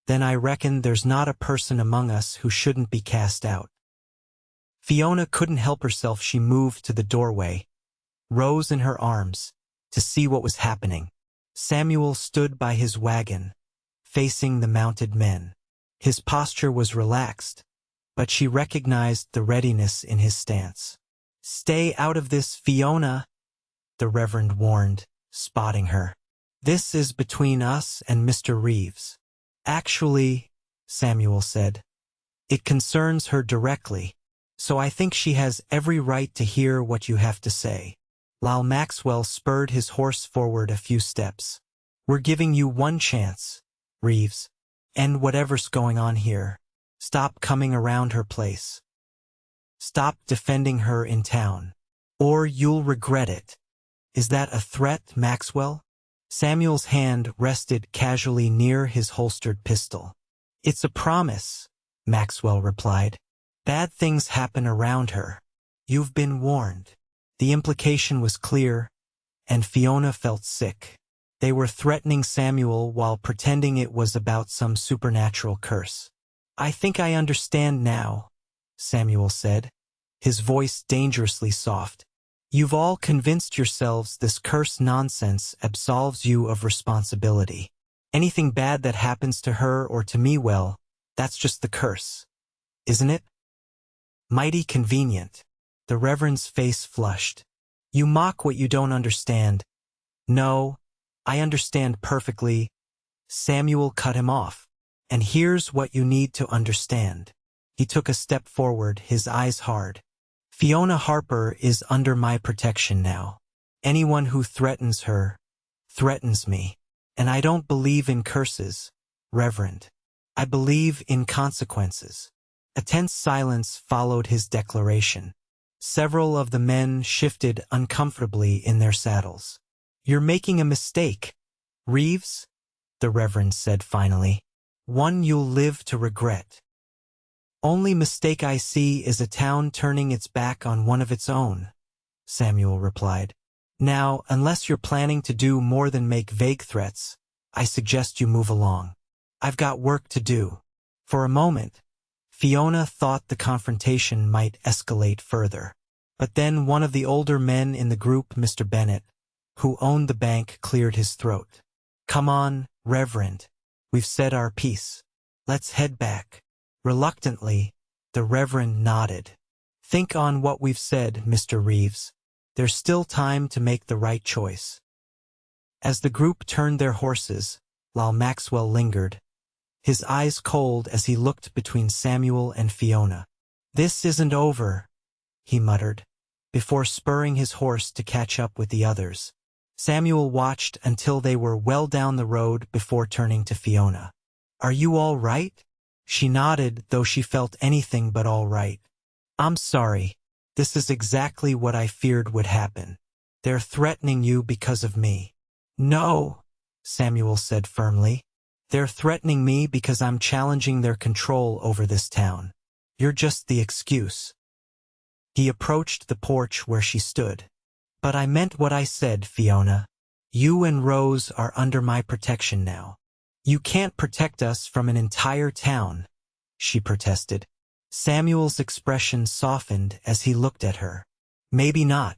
then I reckon there's not a person among us who shouldn't be cast out. Fiona couldn't help herself. She moved to the doorway, Rose in her arms, to see what was happening. Samuel stood by his wagon, facing the mounted men. His posture was relaxed, but she recognized the readiness in his stance. Stay out of this, Fiona, the Reverend warned, spotting her. This is between us and Mr. Reeves. Actually, Samuel said, it concerns her directly, so I think she has every right to hear what you have to say. Lal Maxwell spurred his horse forward a few steps. We're giving you one chance, Reeves. End whatever's going on here. Stop coming around her place. Stop defending her in town, or you'll regret it. Is that a threat, Maxwell? Samuel's hand rested casually near his holstered pistol. It's a promise, Maxwell replied. Bad things happen around her. You've been warned. The implication was clear, and Fiona felt sick. They were threatening Samuel while pretending it was about some supernatural curse. I think I understand now, Samuel said, his voice dangerously soft. You've all convinced yourselves this curse nonsense absolves you of responsibility. Anything bad that happens to her or to me, well, that's just the curse, isn't it? Mighty convenient. The Reverend's face flushed. You mock what you don't understand. No, I understand perfectly. Samuel cut him off. And here's what you need to understand. He took a step forward, his eyes hard. Fiona Harper is under my protection now. Anyone who threatens her, threatens me. And I don't believe in curses, Reverend. I believe in consequences. A tense silence followed his declaration. Several of the men shifted uncomfortably in their saddles. You're making a mistake, Reeves, the Reverend said finally. One you'll live to regret. Only mistake I see is a town turning its back on one of its own, Samuel replied. Now, unless you're planning to do more than make vague threats, I suggest you move along. I've got work to do. For a moment, Fiona thought the confrontation might escalate further. But then one of the older men in the group, Mr. Bennett, who owned the bank, cleared his throat. Come on, Reverend. We've said our piece. Let's head back. Reluctantly, the Reverend nodded. Think on what we've said, Mr. Reeves. There's still time to make the right choice. As the group turned their horses, while Maxwell lingered, his eyes cold as he looked between Samuel and Fiona. This isn't over, he muttered, before spurring his horse to catch up with the others. Samuel watched until they were well down the road before turning to Fiona. Are you all right? She nodded, though she felt anything but all right. I'm sorry. This is exactly what I feared would happen. They're threatening you because of me. No, Samuel said firmly. They're threatening me because I'm challenging their control over this town. You're just the excuse. He approached the porch where she stood. But I meant what I said, Fiona. You and Rose are under my protection now. You can't protect us from an entire town, she protested. Samuel's expression softened as he looked at her. Maybe not,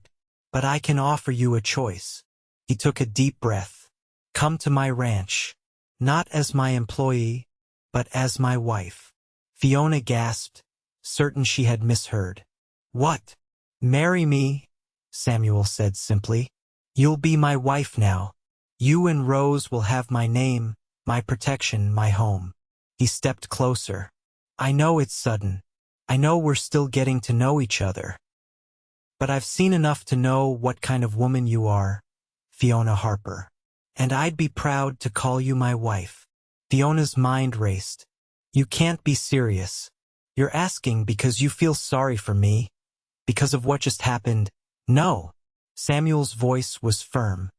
but I can offer you a choice. He took a deep breath. Come to my ranch. Not as my employee, but as my wife. Fiona gasped, certain she had misheard. What? Marry me, Samuel said simply. You'll be my wife now. You and Rose will have my name, my protection, my home. He stepped closer. I know it's sudden. I know we're still getting to know each other. But I've seen enough to know what kind of woman you are, Fiona Harper. And I'd be proud to call you my wife. Fiona's mind raced. You can't be serious. You're asking because you feel sorry for me, because of what just happened. No. Samuel's voice was firm.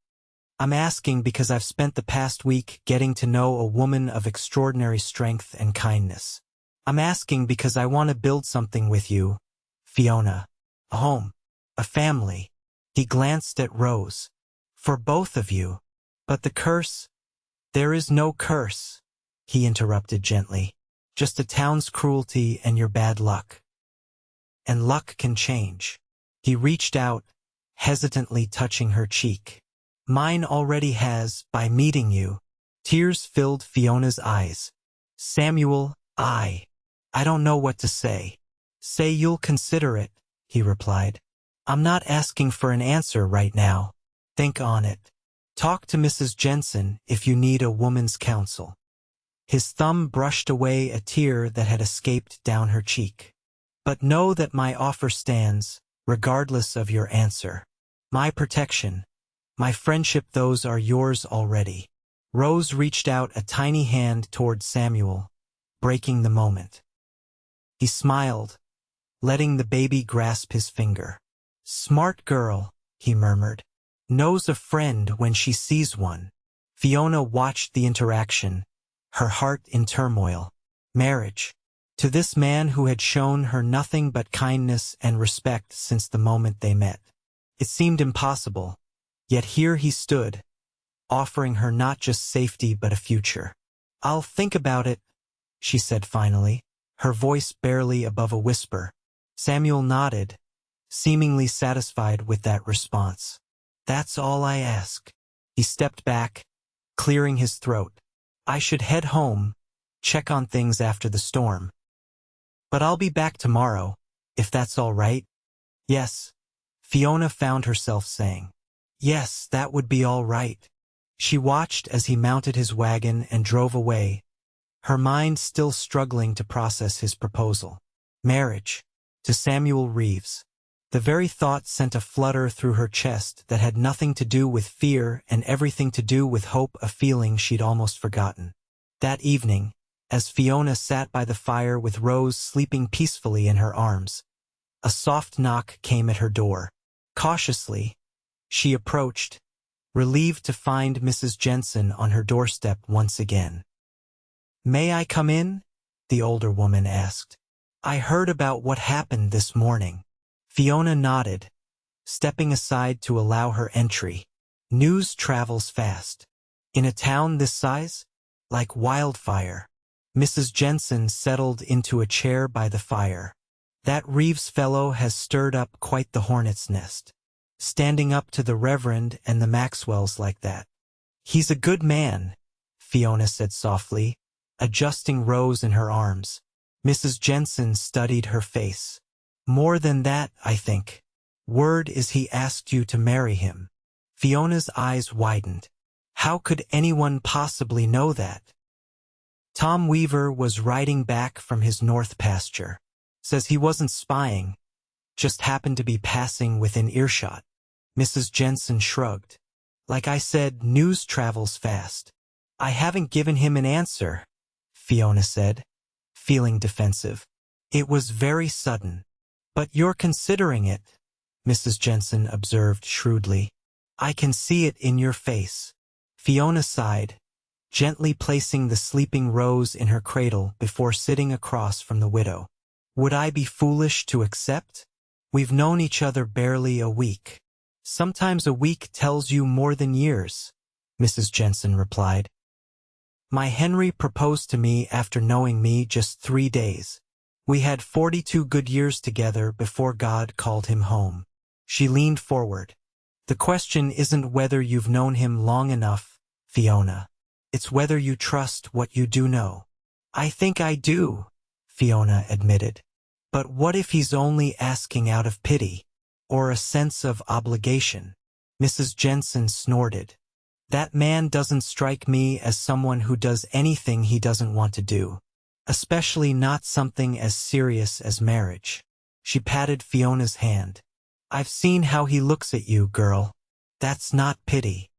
I'm asking because I've spent the past week getting to know a woman of extraordinary strength and kindness. I'm asking because I want to build something with you, Fiona. A home. A family. He glanced at Rose. For both of you. But the curse? There is no curse, he interrupted gently. Just a town's cruelty and your bad luck. And luck can change. He reached out, hesitantly touching her cheek. Mine already has, by meeting you. Tears filled Fiona's eyes. Samuel, I don't know what to say. Say you'll consider it, he replied. I'm not asking for an answer right now. Think on it. Talk to Mrs. Jensen if you need a woman's counsel. His thumb brushed away a tear that had escaped down her cheek. But know that my offer stands, regardless of your answer. My protection, my friendship, those are yours already. Rose reached out a tiny hand toward Samuel, breaking the moment. He smiled, letting the baby grasp his finger. Smart girl, he murmured. Knows a friend when she sees one. Fiona watched the interaction, her heart in turmoil. Marriage. To this man who had shown her nothing but kindness and respect since the moment they met. It seemed impossible, yet here he stood, offering her not just safety but a future. I'll think about it, she said finally, her voice barely above a whisper. Samuel nodded, seemingly satisfied with that response. That's all I ask. He stepped back, clearing his throat. I should head home, check on things after the storm. But I'll be back tomorrow, if that's all right. Yes, Fiona found herself saying. Yes, that would be all right. She watched as he mounted his wagon and drove away, her mind still struggling to process his proposal. Marriage. To Samuel Reeves. The very thought sent a flutter through her chest that had nothing to do with fear and everything to do with hope, a feeling she'd almost forgotten. That evening, as Fiona sat by the fire with Rose sleeping peacefully in her arms, a soft knock came at her door. Cautiously, she approached, relieved to find Mrs. Jensen on her doorstep once again. "May I come in?" the older woman asked. "I heard about what happened this morning." Fiona nodded, stepping aside to allow her entry. News travels fast. In a town this size? Like wildfire. Mrs. Jensen settled into a chair by the fire. "That Reeves fellow has stirred up quite the hornet's nest. Standing up to the Reverend and the Maxwells like that." "He's a good man," Fiona said softly, adjusting Rose in her arms. Mrs. Jensen studied her face. "More than that, I think. Word is he asked you to marry him." Fiona's eyes widened. How could anyone possibly know that? "Tom Weaver was riding back from his north pasture. Says he wasn't spying, just happened to be passing within earshot." Mrs. Jensen shrugged. "Like I said, news travels fast." "I haven't given him an answer," Fiona said, feeling defensive. "It was very sudden." "But you're considering it," Mrs. Jensen observed shrewdly. "I can see it in your face." Fiona sighed, gently placing the sleeping Rose in her cradle before sitting across from the widow. "Would I be foolish to accept? We've known each other barely a week." "Sometimes a week tells you more than years," Mrs. Jensen replied. "My Henry proposed to me after knowing me just 3 days. We had 42 good years together before God called him home." She leaned forward. "The question isn't whether you've known him long enough, Fiona. It's whether you trust what you do know." "I think I do," Fiona admitted. "But what if he's only asking out of pity, or a sense of obligation?" Mrs. Jensen snorted. "That man doesn't strike me as someone who does anything he doesn't want to do. Especially not something as serious as marriage." She patted Fiona's hand. "I've seen how he looks at you, girl. That's not pity."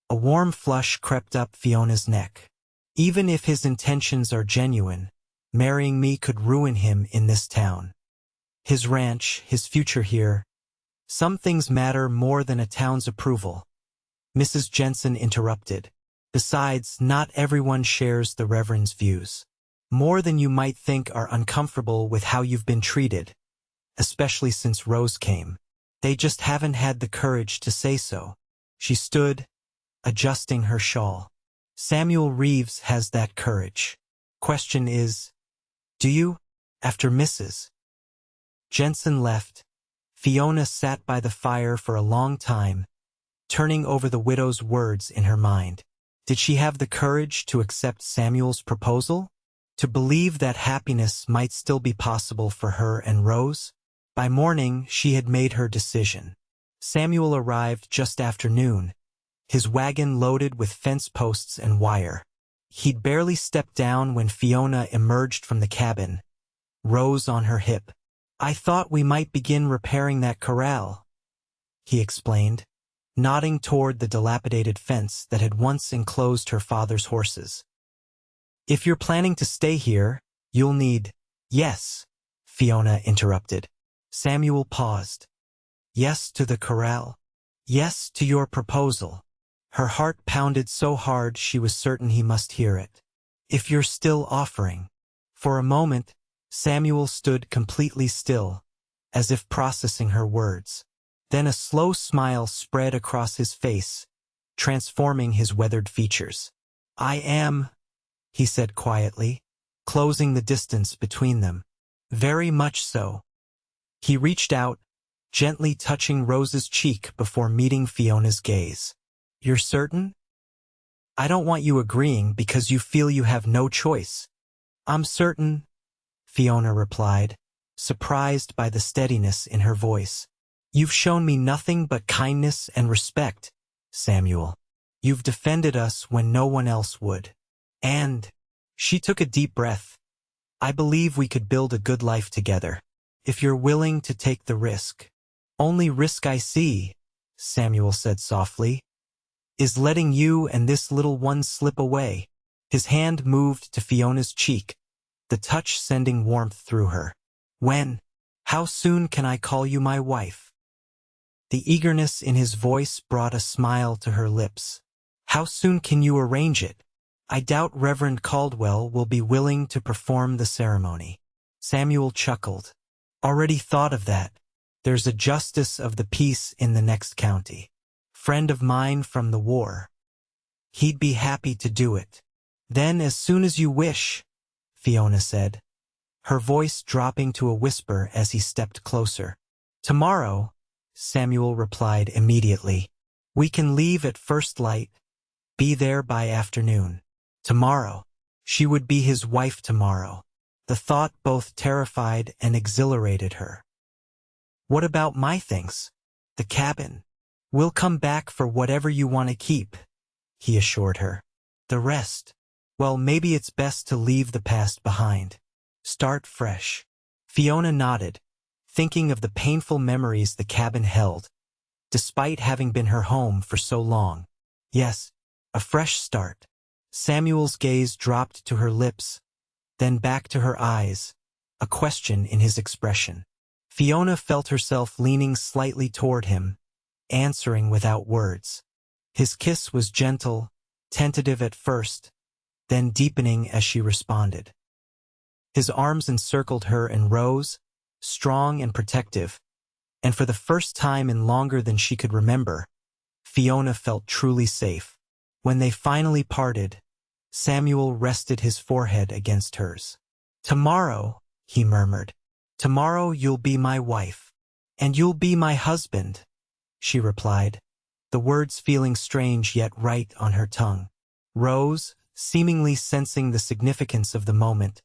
A warm flush crept up Fiona's neck. "Even if his intentions are genuine, marrying me could ruin him in this town. His ranch, his future here. Some things matter more than a town's approval." Mrs. Jensen interrupted. "Besides, not everyone shares the Reverend's views. More than you might think are uncomfortable with how you've been treated, especially since Rose came. They just haven't had the courage to say so." She stood, adjusting her shawl. "Samuel Reeves has that courage. Question is, do you?" After Mrs. Jensen left, Fiona sat by the fire for a long time, turning over the widow's words in her mind. Did she have the courage to accept Samuel's proposal? To believe that happiness might still be possible for her and Rose? By morning, she had made her decision. Samuel arrived just after noon, his wagon loaded with fence posts and wire. He'd barely stepped down when Fiona emerged from the cabin, Rose on her hip. "I thought we might begin repairing that corral," he explained, nodding toward the dilapidated fence that had once enclosed her father's horses. "If you're planning to stay here, you'll need—" "Yes," Fiona interrupted. Samuel paused. "Yes to the corral? Yes to your proposal?" Her heart pounded so hard she was certain he must hear it. "If you're still offering." For a moment, Samuel stood completely still, as if processing her words. Then a slow smile spread across his face, transforming his weathered features. "I am," he said quietly, closing the distance between them. "Very much so." He reached out, gently touching Rose's cheek before meeting Fiona's gaze. "You're certain? I don't want you agreeing because you feel you have no choice." "I'm certain," Fiona replied, surprised by the steadiness in her voice. "You've shown me nothing but kindness and respect, Samuel. You've defended us when no one else would. And," she took a deep breath, "I believe we could build a good life together." if you're willing to take the risk. Only risk I see, Samuel said softly, is letting you and this little one slip away. His hand moved to Fiona's cheek, the touch sending warmth through her. When? How soon can I call you my wife? The eagerness in his voice brought a smile to her lips. How soon can you arrange it? I doubt Reverend Caldwell will be willing to perform the ceremony. Samuel chuckled. Already thought of that. There's a justice of the peace in the next county. Friend of mine from the war. He'd be happy to do it. Then as soon as you wish, Fiona said, her voice dropping to a whisper as he stepped closer. Tomorrow, Samuel replied immediately. We can leave at first light, be there by afternoon. Tomorrow. She would be his wife tomorrow. The thought both terrified and exhilarated her. What about my things? The cabin? We'll come back for whatever you want to keep, he assured her. The rest? Well, maybe it's best to leave the past behind. Start fresh. Fiona nodded, thinking of the painful memories the cabin held, despite having been her home for so long. Yes, a fresh start. Samuel's gaze dropped to her lips, then back to her eyes, a question in his expression. Fiona felt herself leaning slightly toward him, answering without words. His kiss was gentle, tentative at first, then deepening as she responded. His arms encircled her and rose, strong and protective, and for the first time in longer than she could remember, Fiona felt truly safe. When they finally parted, Samuel rested his forehead against hers. Tomorrow, he murmured, tomorrow you'll be my wife. And you'll be my husband, she replied, the words feeling strange yet right on her tongue. Rose, seemingly sensing the significance of the moment,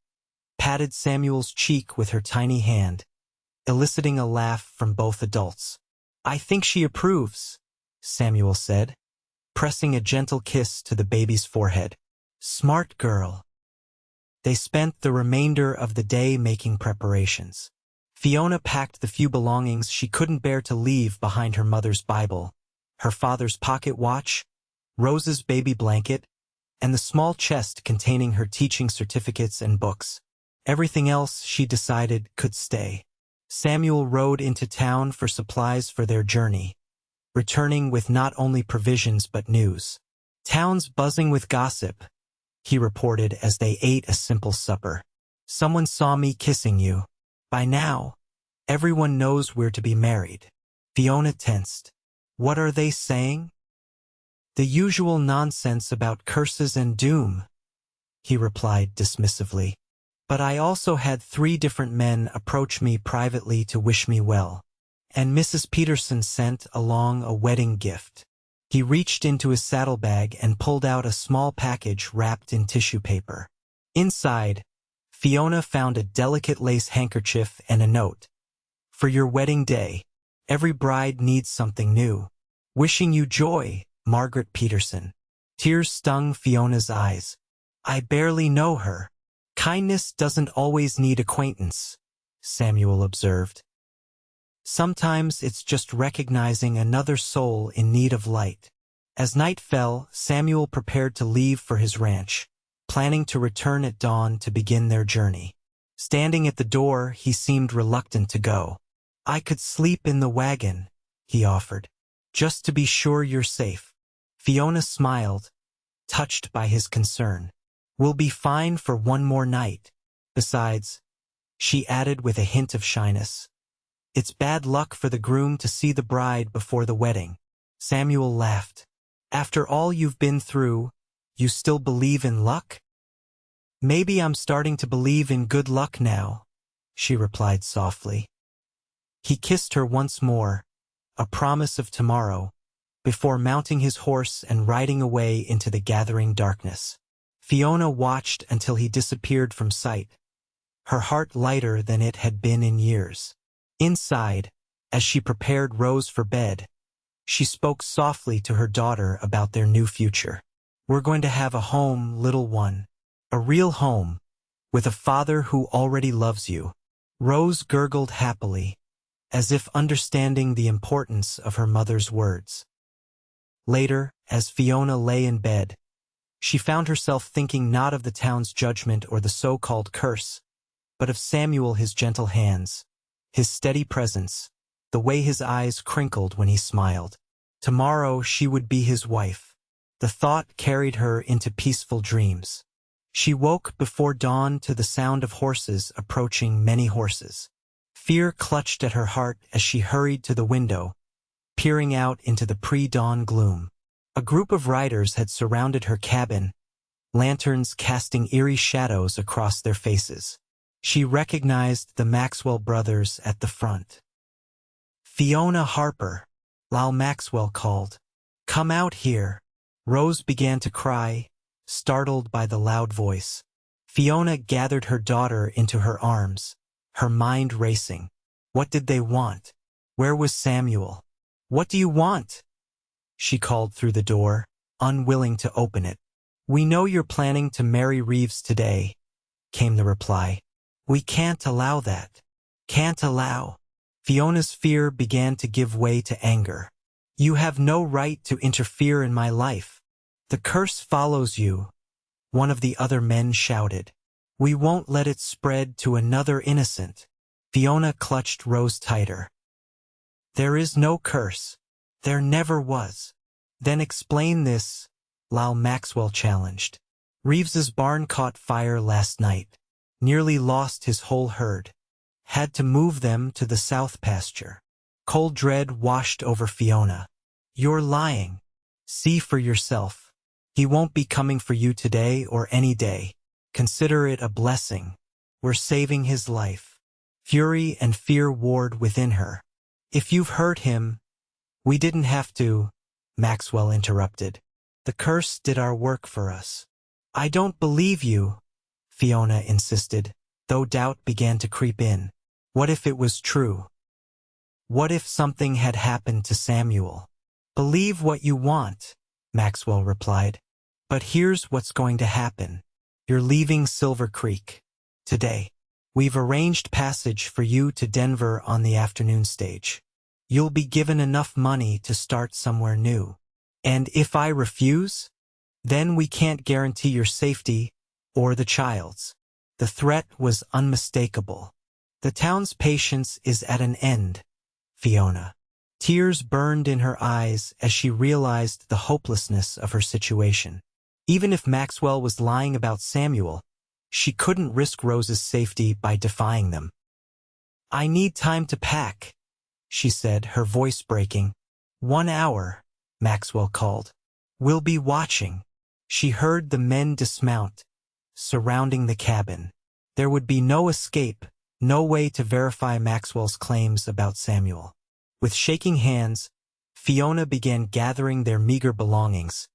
patted Samuel's cheek with her tiny hand, eliciting a laugh from both adults. I think she approves, Samuel said, pressing a gentle kiss to the baby's forehead. Smart girl. They spent the remainder of the day making preparations. Fiona packed the few belongings she couldn't bear to leave behind: her mother's Bible, her father's pocket watch, Rose's baby blanket, and the small chest containing her teaching certificates and books. Everything else, she decided, could stay. Samuel rode into town for supplies for their journey, returning with not only provisions but news. Town's buzzing with gossip, he reported as they ate a simple supper. Someone saw me kissing you. By now, everyone knows we're to be married. Fiona tensed. What are they saying? The usual nonsense about curses and doom, he replied dismissively. But I also had 3 different men approach me privately to wish me well, and Mrs. Peterson sent along a wedding gift. He reached into his saddlebag and pulled out a small package wrapped in tissue paper. Inside, Fiona found a delicate lace handkerchief and a note. For your wedding day, every bride needs something new. Wishing you joy, Margaret Peterson. Tears stung Fiona's eyes. I barely know her. Kindness doesn't always need acquaintance, Samuel observed. Sometimes it's just recognizing another soul in need of light. As night fell, Samuel prepared to leave for his ranch, planning to return at dawn to begin their journey. Standing at the door, he seemed reluctant to go. I could sleep in the wagon, he offered, just to be sure you're safe. Fiona smiled, touched by his concern. We'll be fine for one more night. Besides, she added with a hint of shyness, it's bad luck for the groom to see the bride before the wedding. Samuel laughed. After all you've been through, you still believe in luck? Maybe I'm starting to believe in good luck now, she replied softly. He kissed her once more, a promise of tomorrow, before mounting his horse and riding away into the gathering darkness. Fiona watched until he disappeared from sight, her heart lighter than it had been in years. Inside, as she prepared Rose for bed, she spoke softly to her daughter about their new future. We're going to have a home, little one. A real home, with a father who already loves you. Rose gurgled happily, as if understanding the importance of her mother's words. Later, as Fiona lay in bed, she found herself thinking not of the town's judgment or the so-called curse, but of Samuel, his gentle hands, his steady presence, the way his eyes crinkled when he smiled. Tomorrow she would be his wife. The thought carried her into peaceful dreams. She woke before dawn to the sound of horses approaching, many horses. Fear clutched at her heart as she hurried to the window, peering out into the pre-dawn gloom. A group of riders had surrounded her cabin, lanterns casting eerie shadows across their faces. She recognized the Maxwell brothers at the front. "Fiona Harper," Lal Maxwell called. "Come out here." Rose began to cry, startled by the loud voice. Fiona gathered her daughter into her arms, her mind racing. What did they want? Where was Samuel? "What do you want?" she called through the door, unwilling to open it. "We know you're planning to marry Reeves today," came the reply. "We can't allow that. Can't allow." Fiona's fear began to give way to anger. "You have no right to interfere in my life. The curse follows you," one of the other men shouted. "We won't let it spread to another innocent." Fiona clutched Rose tighter. "There is no curse. There never was." "Then explain this," Lal Maxwell challenged. "Reeves's barn caught fire last night. Nearly lost his whole herd. Had to move them to the south pasture." Cold dread washed over Fiona. "You're lying. See for yourself. He won't be coming for you today or any day. Consider it a blessing. We're saving his life." Fury and fear warred within her. "If you've hurt him—" "We didn't have to," Maxwell interrupted. "The curse did our work for us." "I don't believe you," Fiona insisted, though doubt began to creep in. What if it was true? What if something had happened to Samuel? "Believe what you want," Maxwell replied. "But here's what's going to happen. You're leaving Silver Creek today. We've arranged passage for you to Denver on the afternoon stage. You'll be given enough money to start somewhere new. And if I refuse, then we can't guarantee your safety or the child's." The threat was unmistakable. "The town's patience is at an end, Fiona." Tears burned in her eyes as she realized the hopelessness of her situation. Even if Maxwell was lying about Samuel, she couldn't risk Rose's safety by defying them. "I need time to pack," she said, her voice breaking. "1 hour," Maxwell called. "We'll be watching." She heard the men dismount, surrounding the cabin. There would be no escape, no way to verify Maxwell's claims about Samuel. With shaking hands, Fiona began gathering their meager belongings,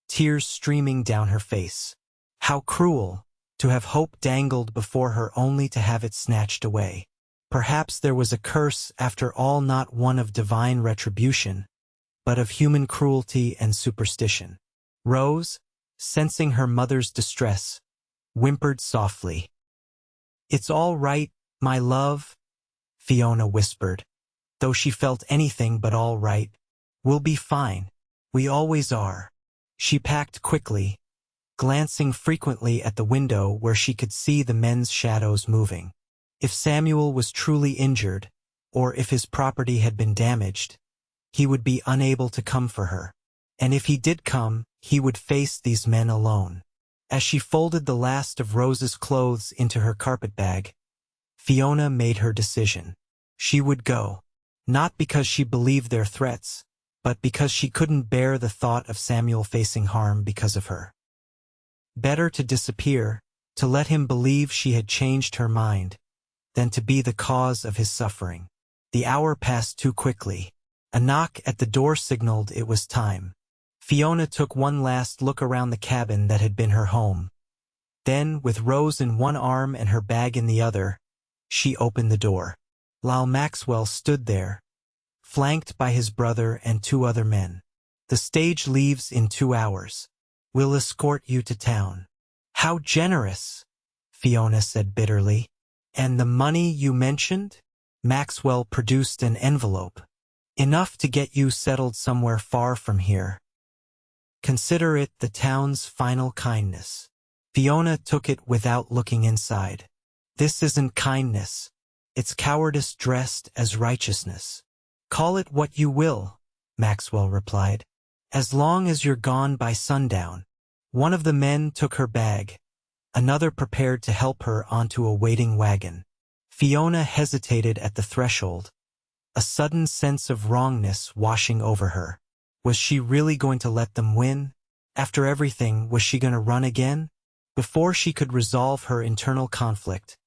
tears streaming down her face. How cruel, to have hope dangled before her only to have it snatched away. Perhaps there was a curse after all, not one of divine retribution, but of human cruelty and superstition. Rose, sensing her mother's distress, whimpered softly. "It's all right, my love," Fiona whispered, though she felt anything but all right. "We'll be fine. We always are." She packed quickly, glancing frequently at the window where she could see the men's shadows moving. If Samuel was truly injured, or if his property had been damaged, he would be unable to come for her. And if he did come, he would face these men alone. As she folded the last of Rose's clothes into her carpetbag, Fiona made her decision. She would go, not because she believed their threats, but because she couldn't bear the thought of Samuel facing harm because of her. Better to disappear, to let him believe she had changed her mind, than to be the cause of his suffering. The hour passed too quickly. A knock at the door signaled it was time. Fiona took one last look around the cabin that had been her home. Then, with Rose in one arm and her bag in the other, she opened the door. Lal Maxwell stood there, flanked by his brother and 2 other men. "The stage leaves in 2 hours. We'll escort you to town." "How generous," Fiona said bitterly. And the money you mentioned? Maxwell produced an envelope. Enough to get you settled somewhere far from here. Consider it the town's final kindness. Fiona took it without looking inside. This isn't kindness. It's cowardice dressed as righteousness. Call it what you will, Maxwell replied. As long as you're gone by sundown. One of the men took her bag. Another prepared to help her onto a waiting wagon. Fiona hesitated at the threshold, a sudden sense of wrongness washing over her. Was she really going to let them win? After everything, was she going to run again? Before she could resolve her internal conflict,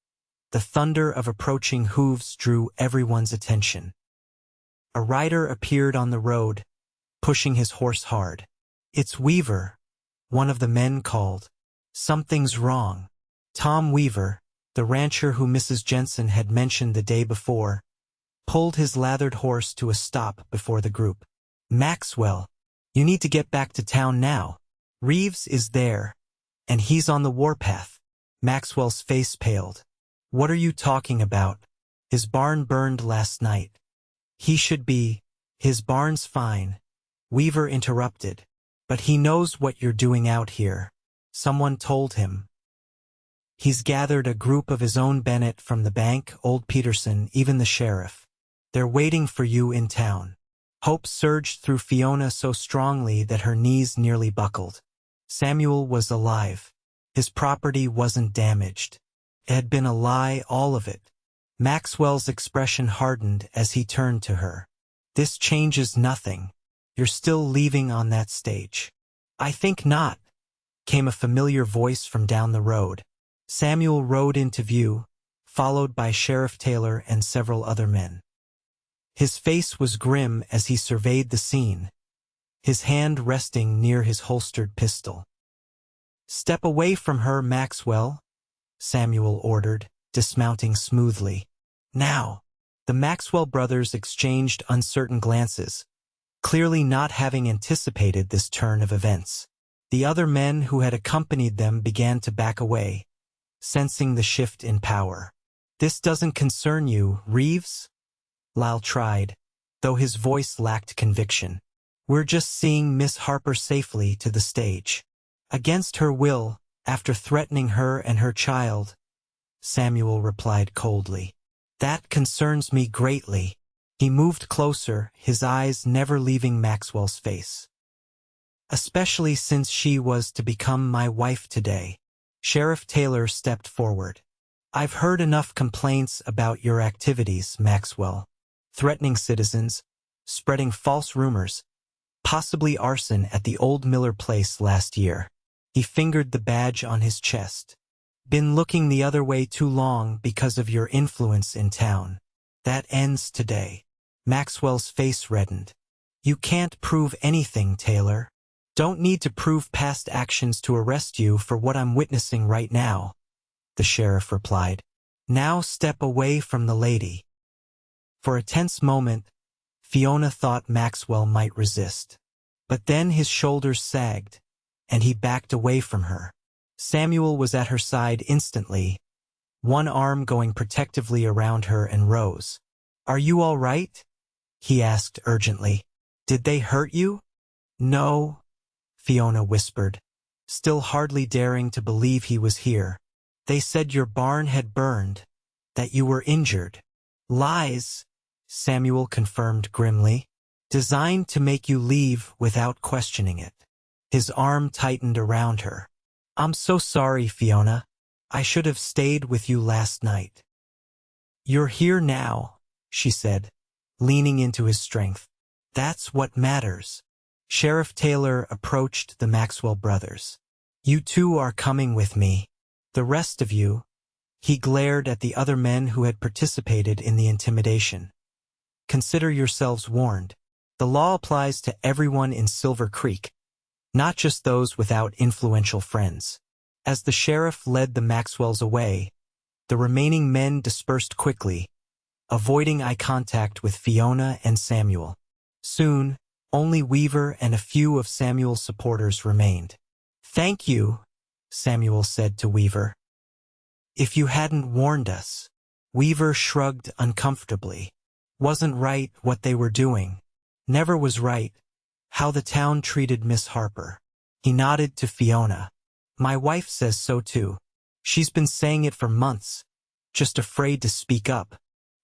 the thunder of approaching hooves drew everyone's attention. A rider appeared on the road, pushing his horse hard. "It's Weaver," one of the men called. "Something's wrong." Tom Weaver, the rancher who Mrs. Jensen had mentioned the day before, pulled his lathered horse to a stop before the group. "Maxwell, you need to get back to town now. Reeves is there, and he's on the warpath." Maxwell's face paled. "What are you talking about? His barn burned last night." "He should be. His barn's fine," Weaver interrupted. "But he knows what you're doing out here." Someone told him. "He's gathered a group of his own Bennett from the bank, old Peterson, even the sheriff. They're waiting for you in town." Hope surged through Fiona so strongly that her knees nearly buckled. Samuel was alive. His property wasn't damaged. It had been a lie, all of it. Maxwell's expression hardened as he turned to her. "This changes nothing. You're still leaving on that stage." "I think not," came a familiar voice from down the road. Samuel rode into view, followed by Sheriff Taylor and several other men. His face was grim as he surveyed the scene, his hand resting near his holstered pistol. "Step away from her, Maxwell," Samuel ordered, dismounting smoothly. "Now." The Maxwell brothers exchanged uncertain glances, clearly not having anticipated this turn of events. The other men who had accompanied them began to back away, sensing the shift in power. "This doesn't concern you, Reeves?" Lyle tried, though his voice lacked conviction. "We're just seeing Miss Harper safely to the stage." "Against her will, after threatening her and her child," Samuel replied coldly. "That concerns me greatly." He moved closer, his eyes never leaving Maxwell's face. "Especially since she was to become my wife today." Sheriff Taylor stepped forward. "I've heard enough complaints about your activities, Maxwell. Threatening citizens, spreading false rumors, possibly arson at the old Miller place last year." He fingered the badge on his chest. "Been looking the other way too long because of your influence in town. That ends today." Maxwell's face reddened. "You can't prove anything, Taylor." "Don't need to prove past actions to arrest you for what I'm witnessing right now," the sheriff replied. "Now step away from the lady." For a tense moment, Fiona thought Maxwell might resist. But then his shoulders sagged, and he backed away from her. Samuel was at her side instantly, one arm going protectively around her, and rose. "Are you all right?" he asked urgently. "Did they hurt you?" "No," Fiona whispered, still hardly daring to believe he was here. "They said your barn had burned, that you were injured." "Lies," Samuel confirmed grimly. "Designed to make you leave without questioning it." His arm tightened around her. "I'm so sorry, Fiona. I should have stayed with you last night." "You're here now," she said, leaning into his strength. "That's what matters." Sheriff Taylor approached the Maxwell brothers. "You two are coming with me. The rest of you," he glared at the other men who had participated in the intimidation, "consider yourselves warned. The law applies to everyone in Silver Creek, not just those without influential friends." As the sheriff led the Maxwells away, the remaining men dispersed quickly, avoiding eye contact with Fiona and Samuel. Soon, only Weaver and a few of Samuel's supporters remained. "Thank you," Samuel said to Weaver. "If you hadn't warned us." Weaver shrugged uncomfortably. Wasn't right what they were doing. Never was right. How the town treated Miss Harper. He nodded to Fiona. My wife says so too. She's been saying it for months. Just afraid to speak up.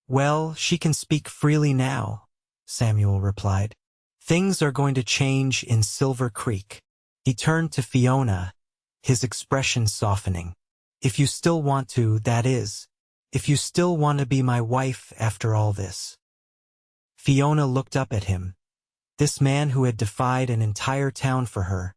Well, she can speak freely now, Samuel replied. Things are going to change in Silver Creek. He turned to Fiona, his expression softening. If you still want to, that is. If you still want to be my wife after all this. Fiona looked up at him. This man who had defied an entire town for her,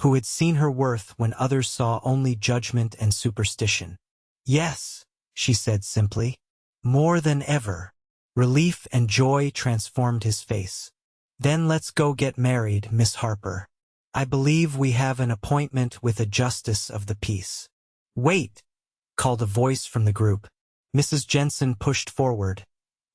who had seen her worth when others saw only judgment and superstition. Yes, she said simply. More than ever. Relief and joy transformed his face. Then let's go get married, Miss Harper. I believe we have an appointment with a justice of the peace. Wait, called a voice from the group. Mrs. Jensen pushed forward,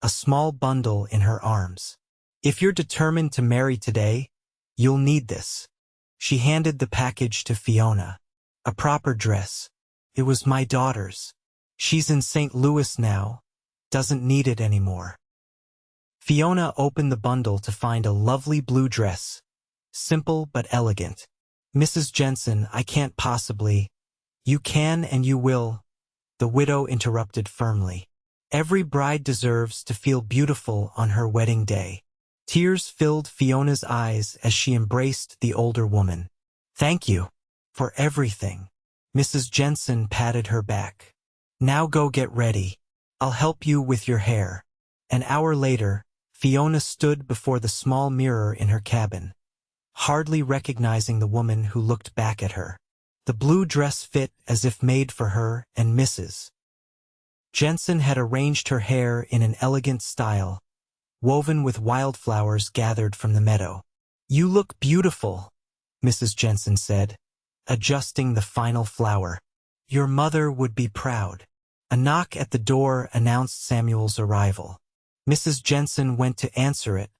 a small bundle in her arms. If you're determined to marry today, you'll need this. She handed the package to Fiona. A proper dress. It was my daughter's. She's in St. Louis now. Doesn't need it anymore. Fiona opened the bundle to find a lovely blue dress. Simple but elegant. Mrs. Jensen, I can't possibly. You can and you will, the widow interrupted firmly. Every bride deserves to feel beautiful on her wedding day. Tears filled Fiona's eyes as she embraced the older woman. Thank you for everything. Mrs. Jensen patted her back. Now go get ready. I'll help you with your hair. An hour later, Fiona stood before the small mirror in her cabin, hardly recognizing the woman who looked back at her. The blue dress fit as if made for her and Mrs. Jensen had arranged her hair in an elegant style, woven with wildflowers gathered from the meadow. You look beautiful, Mrs. Jensen said, adjusting the final flower. Your mother would be proud. A knock at the door announced Samuel's arrival. Mrs. Jensen went to answer it,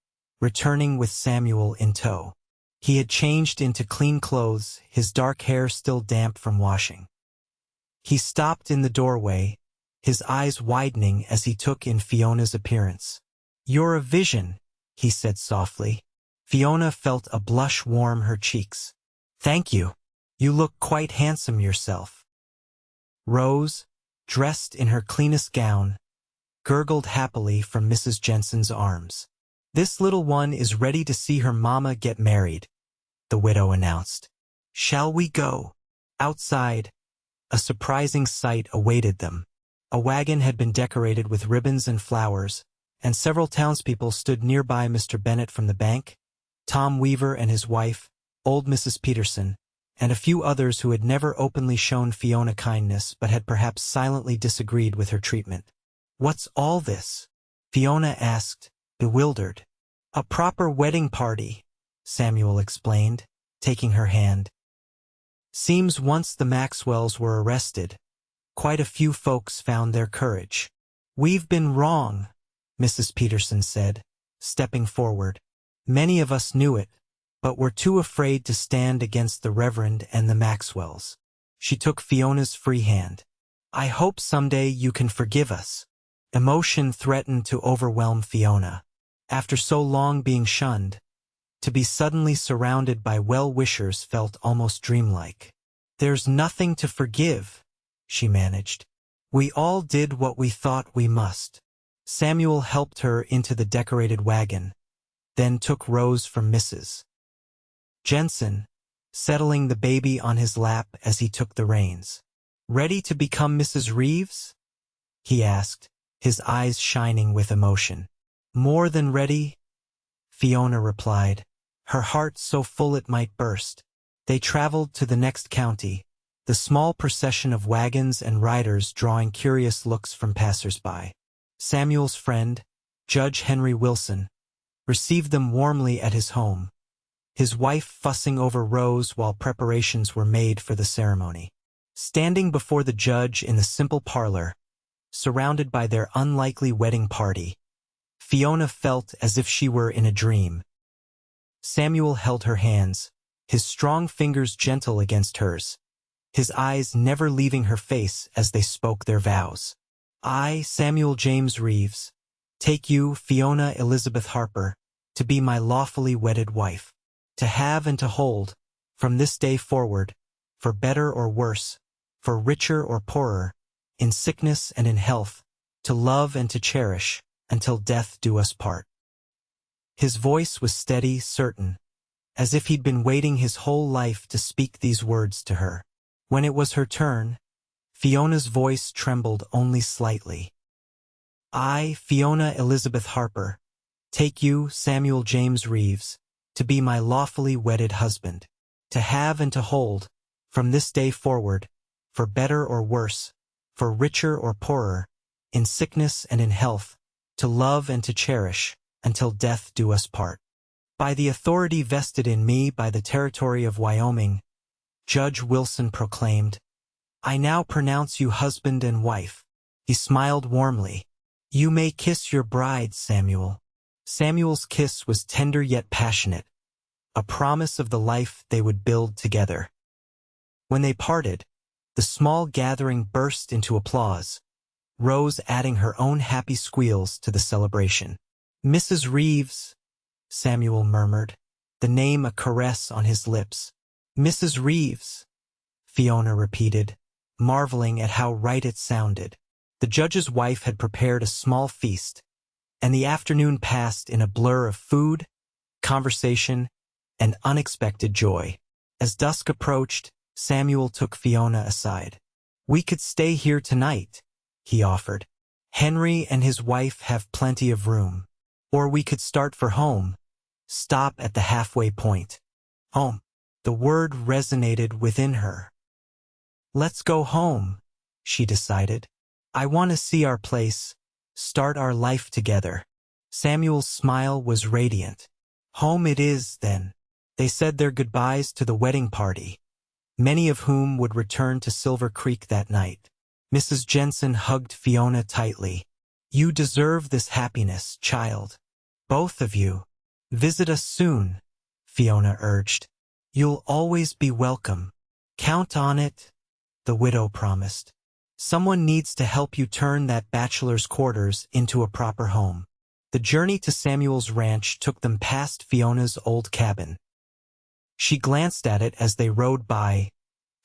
returning with Samuel in tow. He had changed into clean clothes, his dark hair still damp from washing. He stopped in the doorway, his eyes widening as he took in Fiona's appearance. You're a vision, he said softly. Fiona felt a blush warm her cheeks. Thank you. You look quite handsome yourself. Rose, dressed in her cleanest gown, gurgled happily from Mrs. Jensen's arms. This little one is ready to see her mama get married, the widow announced. Shall we go? Outside, a surprising sight awaited them. A wagon had been decorated with ribbons and flowers, and several townspeople stood nearby. Mr. Bennett from the bank, Tom Weaver and his wife, old Mrs. Peterson, and a few others who had never openly shown Fiona kindness but had perhaps silently disagreed with her treatment. What's all this? Fiona asked, bewildered. A proper wedding party, Samuel explained, taking her hand. Seems once the Maxwells were arrested, quite a few folks found their courage. We've been wrong, Mrs. Peterson said, stepping forward. Many of us knew it, but were too afraid to stand against the Reverend and the Maxwells. She took Fiona's free hand. I hope someday you can forgive us. Emotion threatened to overwhelm Fiona. After so long being shunned, to be suddenly surrounded by well-wishers felt almost dreamlike. There's nothing to forgive, she managed. We all did what we thought we must. Samuel helped her into the decorated wagon, then took Rose from Mrs. Jensen, settling the baby on his lap as he took the reins. Ready to become Mrs. Reeves? He asked, his eyes shining with emotion. More than ready, Fiona replied, her heart so full it might burst. They traveled to the next county, the small procession of wagons and riders drawing curious looks from passers-by. Samuel's friend, Judge Henry Wilson, received them warmly at his home, his wife fussing over Rose while preparations were made for the ceremony. Standing before the judge in the simple parlor, surrounded by their unlikely wedding party, Fiona felt as if she were in a dream. Samuel held her hands, his strong fingers gentle against hers, his eyes never leaving her face as they spoke their vows. I, Samuel James Reeves, take you, Fiona Elizabeth Harper, to be my lawfully wedded wife, to have and to hold, from this day forward, for better or worse, for richer or poorer, in sickness and in health, to love and to cherish, until death do us part. His voice was steady, certain, as if he'd been waiting his whole life to speak these words to her. When it was her turn, Fiona's voice trembled only slightly. I, Fiona Elizabeth Harper, take you, Samuel James Reeves, to be my lawfully wedded husband, to have and to hold, from this day forward, for better or worse, for richer or poorer, in sickness and in health, to love and to cherish, until death do us part. By the authority vested in me by the territory of Wyoming, Judge Wilson proclaimed, I now pronounce you husband and wife. He smiled warmly. You may kiss your bride, Samuel. Samuel's kiss was tender yet passionate, a promise of the life they would build together. When they parted, the small gathering burst into applause, Rose adding her own happy squeals to the celebration. Mrs. Reeves, Samuel murmured, the name a caress on his lips. Mrs. Reeves, Fiona repeated, marveling at how right it sounded. The judge's wife had prepared a small feast, and the afternoon passed in a blur of food, conversation, and unexpected joy. As dusk approached, Samuel took Fiona aside. We could stay here tonight, he offered. Henry and his wife have plenty of room. Or we could start for home, stop at the halfway point. Home. The word resonated within her. Let's go home, she decided. I want to see our place, start our life together. Samuel's smile was radiant. Home it is, then. They said their goodbyes to the wedding party, many of whom would return to Silver Creek that night. Mrs. Jensen hugged Fiona tightly. You deserve this happiness, child. Both of you. Visit us soon, Fiona urged. You'll always be welcome. Count on it, the widow promised. Someone needs to help you turn that bachelor's quarters into a proper home. The journey to Samuel's ranch took them past Fiona's old cabin. She glanced at it as they rode by,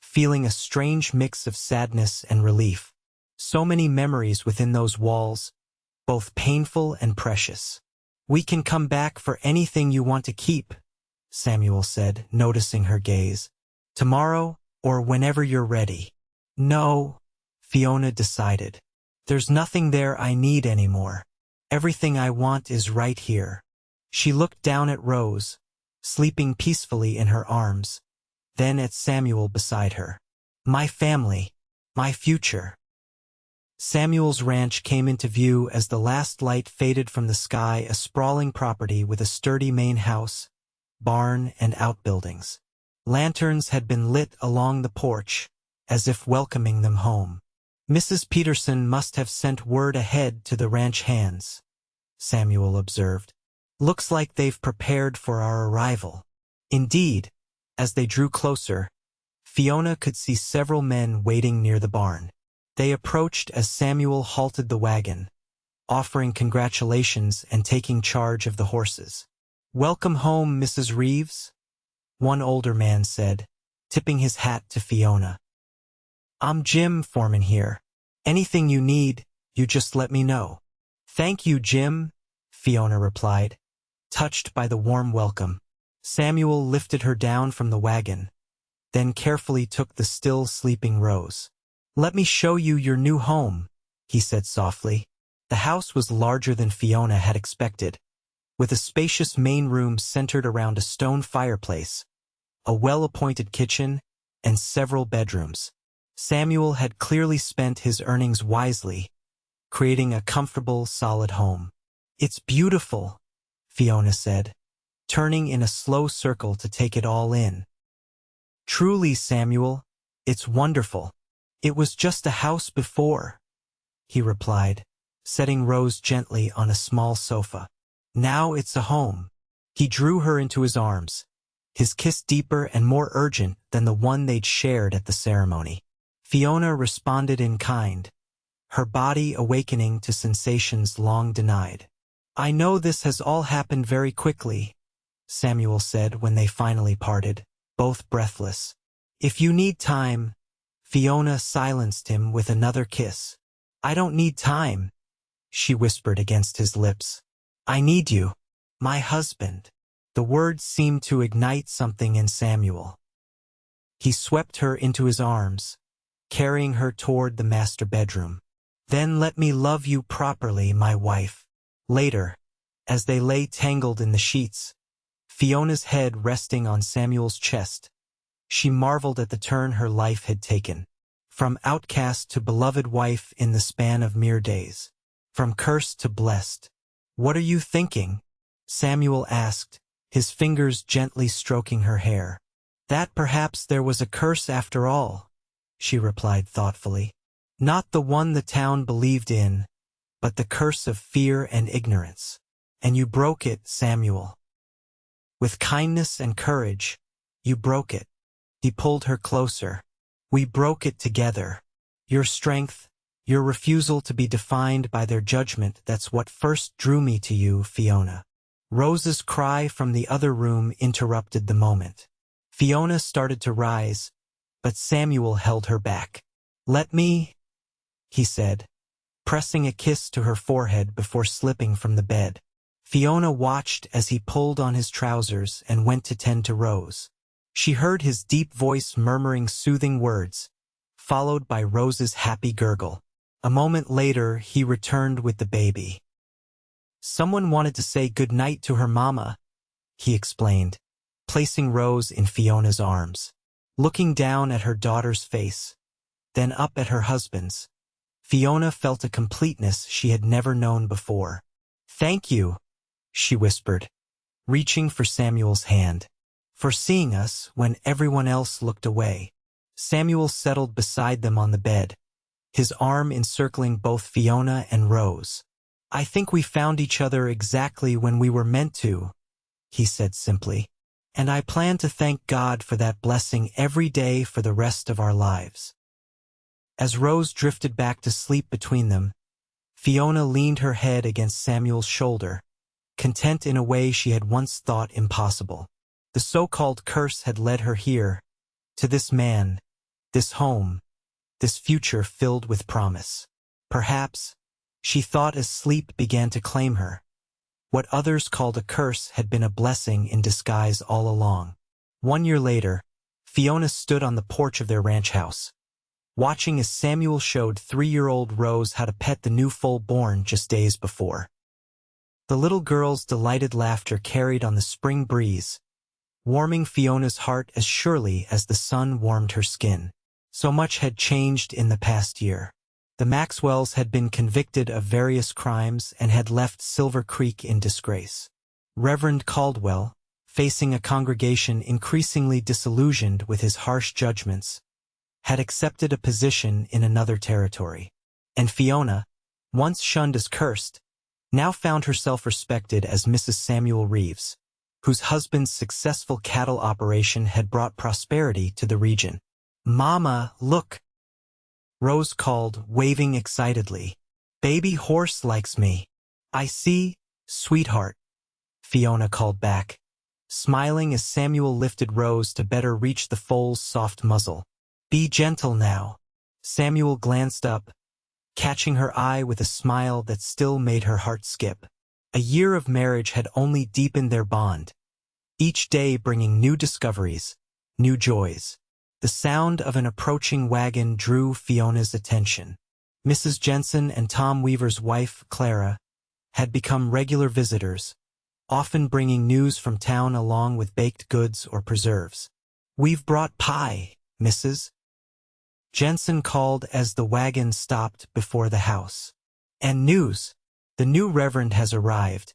feeling a strange mix of sadness and relief. So many memories within those walls, both painful and precious. We can come back for anything you want to keep, Samuel said, noticing her gaze. Tomorrow or whenever you're ready. No, Fiona decided. There's nothing there I need anymore. Everything I want is right here. She looked down at Rose, sleeping peacefully in her arms, then at Samuel beside her. My family, my future. Samuel's ranch came into view as the last light faded from the sky, a sprawling property with a sturdy main house, barn, and outbuildings. Lanterns had been lit along the porch, as if welcoming them home. Mrs. Peterson must have sent word ahead to the ranch hands, Samuel observed. Looks like they've prepared for our arrival. Indeed, as they drew closer, Fiona could see several men waiting near the barn. They approached as Samuel halted the wagon, offering congratulations and taking charge of the horses. Welcome home, Mrs. Reeves, one older man said, tipping his hat to Fiona. I'm Jim Foreman here. Anything you need, you just let me know. Thank you, Jim, Fiona replied, touched by the warm welcome. Samuel lifted her down from the wagon, then carefully took the still sleeping Rose. Let me show you your new home, he said softly. The house was larger than Fiona had expected, with a spacious main room centered around a stone fireplace, a well-appointed kitchen, and several bedrooms. Samuel had clearly spent his earnings wisely, creating a comfortable, solid home. It's beautiful, Fiona said, turning in a slow circle to take it all in. Truly, Samuel, it's wonderful. It was just a house before, he replied, setting Rose gently on a small sofa. Now it's a home. He drew her into his arms, his kiss deeper and more urgent than the one they'd shared at the ceremony. Fiona responded in kind, her body awakening to sensations long denied. "I know this has all happened very quickly," Samuel said when they finally parted, both breathless. "If you need time," Fiona silenced him with another kiss. "I don't need time," she whispered against his lips. "I need you, my husband." The words seemed to ignite something in Samuel. He swept her into his arms, carrying her toward the master bedroom. "Then let me love you properly, my wife." Later, as they lay tangled in the sheets, Fiona's head resting on Samuel's chest, she marveled at the turn her life had taken. From outcast to beloved wife in the span of mere days. From cursed to blessed. "What are you thinking?" Samuel asked, his fingers gently stroking her hair. "That perhaps there was a curse after all," she replied thoughtfully. "Not the one the town believed in, but the curse of fear and ignorance. And you broke it, Samuel. With kindness and courage, you broke it." He pulled her closer. "We broke it together. Your strength, your refusal to be defined by their judgment, that's what first drew me to you, Fiona." Rose's cry from the other room interrupted the moment. Fiona started to rise, but Samuel held her back. "Let me," he said, pressing a kiss to her forehead before slipping from the bed. Fiona watched as he pulled on his trousers and went to tend to Rose. She heard his deep voice murmuring soothing words, followed by Rose's happy gurgle. A moment later, he returned with the baby. "Someone wanted to say good night to her mama," he explained, placing Rose in Fiona's arms. Looking down at her daughter's face, then up at her husband's, Fiona felt a completeness she had never known before. "Thank you," she whispered, reaching for Samuel's hand, "for seeing us when everyone else looked away." Samuel settled beside them on the bed, his arm encircling both Fiona and Rose. "I think we found each other exactly when we were meant to," he said simply, "and I plan to thank God for that blessing every day for the rest of our lives." As Rose drifted back to sleep between them, Fiona leaned her head against Samuel's shoulder, content in a way she had once thought impossible. The so-called curse had led her here, to this man, this home, this future filled with promise. Perhaps, she thought as sleep began to claim her, what others called a curse had been a blessing in disguise all along. 1 year later, Fiona stood on the porch of their ranch house, watching as Samuel showed 3-year-old Rose how to pet the new full-born just days before. The little girl's delighted laughter carried on the spring breeze, warming Fiona's heart as surely as the sun warmed her skin. So much had changed in the past year. The Maxwells had been convicted of various crimes and had left Silver Creek in disgrace. Reverend Caldwell, facing a congregation increasingly disillusioned with his harsh judgments, had accepted a position in another territory. And Fiona, once shunned as cursed, now found herself respected as Mrs. Samuel Reeves, whose husband's successful cattle operation had brought prosperity to the region. "Mama, look," Rose called, waving excitedly. "Baby horse likes me." "I see, sweetheart," Fiona called back, smiling as Samuel lifted Rose to better reach the foal's soft muzzle. "Be gentle now." Samuel glanced up, catching her eye with a smile that still made her heart skip. A year of marriage had only deepened their bond, each day bringing new discoveries, new joys. The sound of an approaching wagon drew Fiona's attention. Mrs. Jensen and Tom Weaver's wife, Clara, had become regular visitors, often bringing news from town along with baked goods or preserves. "We've brought pie, Mrs." Jensen called as the wagon stopped before the house. "And news. The new reverend has arrived,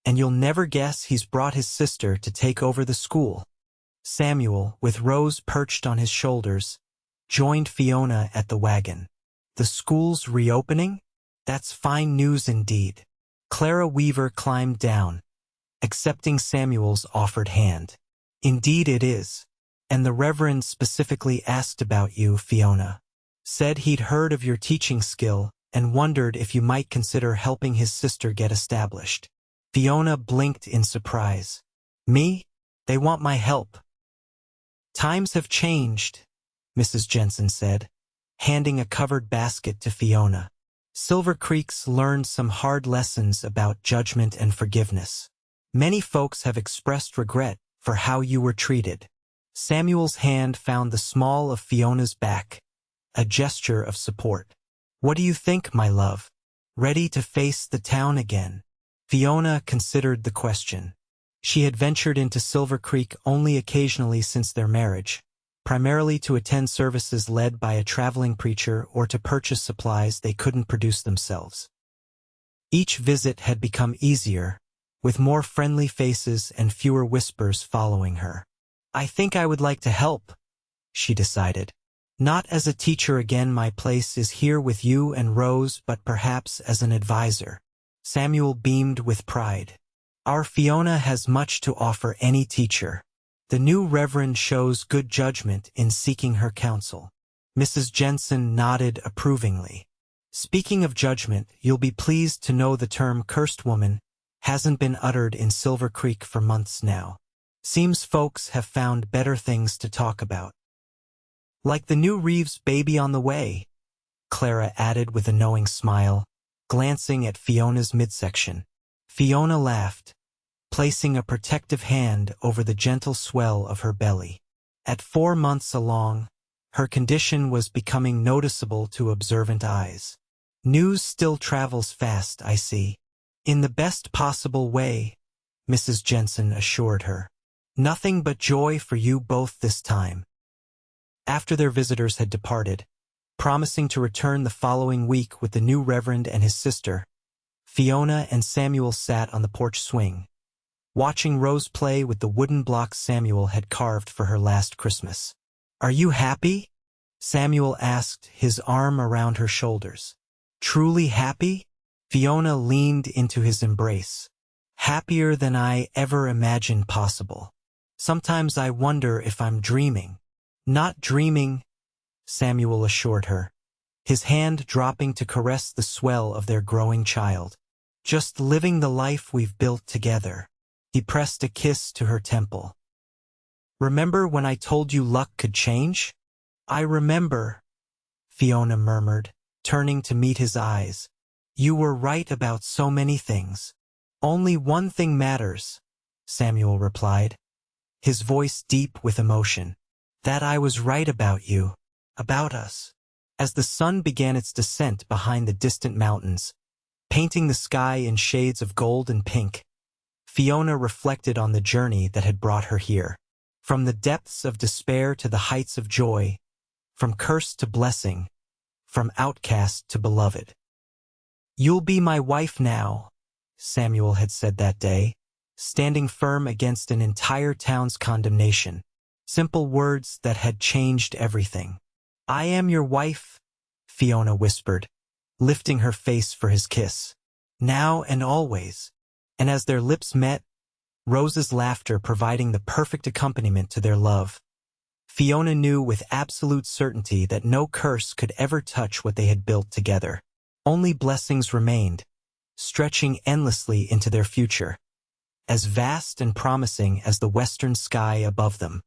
and you'll never guess he's brought his sister to take over the school." Samuel, with Rose perched on his shoulders, joined Fiona at the wagon. "The school's reopening? That's fine news indeed." Clara Weaver climbed down, accepting Samuel's offered hand. "Indeed it is. And the Reverend specifically asked about you, Fiona. Said he'd heard of your teaching skill and wondered if you might consider helping his sister get established. Fiona blinked in surprise. Me? They want my help. Times have changed, Mrs. Jensen said, handing a covered basket to Fiona. Silver Creek's learned some hard lessons about judgment and forgiveness. Many folks have expressed regret for how you were treated. Samuel's hand found the small of Fiona's back, a gesture of support. What do you think, my love? Ready to face the town again? Fiona considered the question. She had ventured into Silver Creek only occasionally since their marriage, primarily to attend services led by a traveling preacher or to purchase supplies they couldn't produce themselves. Each visit had become easier, with more friendly faces and fewer whispers following her. I think I would like to help, she decided. Not as a teacher again, my place is here with you and Rose, but perhaps as an advisor. Samuel beamed with pride. Our Fiona has much to offer any teacher. The new reverend shows good judgment in seeking her counsel. Mrs. Jensen nodded approvingly. Speaking of judgment, you'll be pleased to know the term cursed woman hasn't been uttered in Silver Creek for months now. Seems folks have found better things to talk about. Like the new Reeves baby on the way, Clara added with a knowing smile, glancing at Fiona's midsection. Fiona laughed, placing a protective hand over the gentle swell of her belly. At 4 months along, her condition was becoming noticeable to observant eyes. News still travels fast, I see. In the best possible way, Mrs. Jensen assured her. Nothing but joy for you both this time. After their visitors had departed, promising to return the following week with the new reverend and his sister, Fiona and Samuel sat on the porch swing, watching Rose play with the wooden blocks Samuel had carved for her last Christmas. Are you happy? Samuel asked, his arm around her shoulders. Truly happy? Fiona leaned into his embrace. Happier than I ever imagined possible. Sometimes I wonder if I'm dreaming. Not dreaming, Samuel assured her, his hand dropping to caress the swell of their growing child. Just living the life we've built together. He pressed a kiss to her temple. Remember when I told you luck could change? I remember, Fiona murmured, turning to meet his eyes. You were right about so many things. Only one thing matters, Samuel replied, his voice deep with emotion. That I was right about you, about us. As the sun began its descent behind the distant mountains, painting the sky in shades of gold and pink, Fiona reflected on the journey that had brought her here. From the depths of despair to the heights of joy, from curse to blessing, from outcast to beloved. You'll be my wife now, Samuel had said that day, standing firm against an entire town's condemnation. Simple words that had changed everything. I am your wife, Fiona whispered, lifting her face for his kiss. Now and always. And as their lips met, Rose's laughter providing the perfect accompaniment to their love, Fiona knew with absolute certainty that no curse could ever touch what they had built together. Only blessings remained, stretching endlessly into their future, as vast and promising as the western sky above them.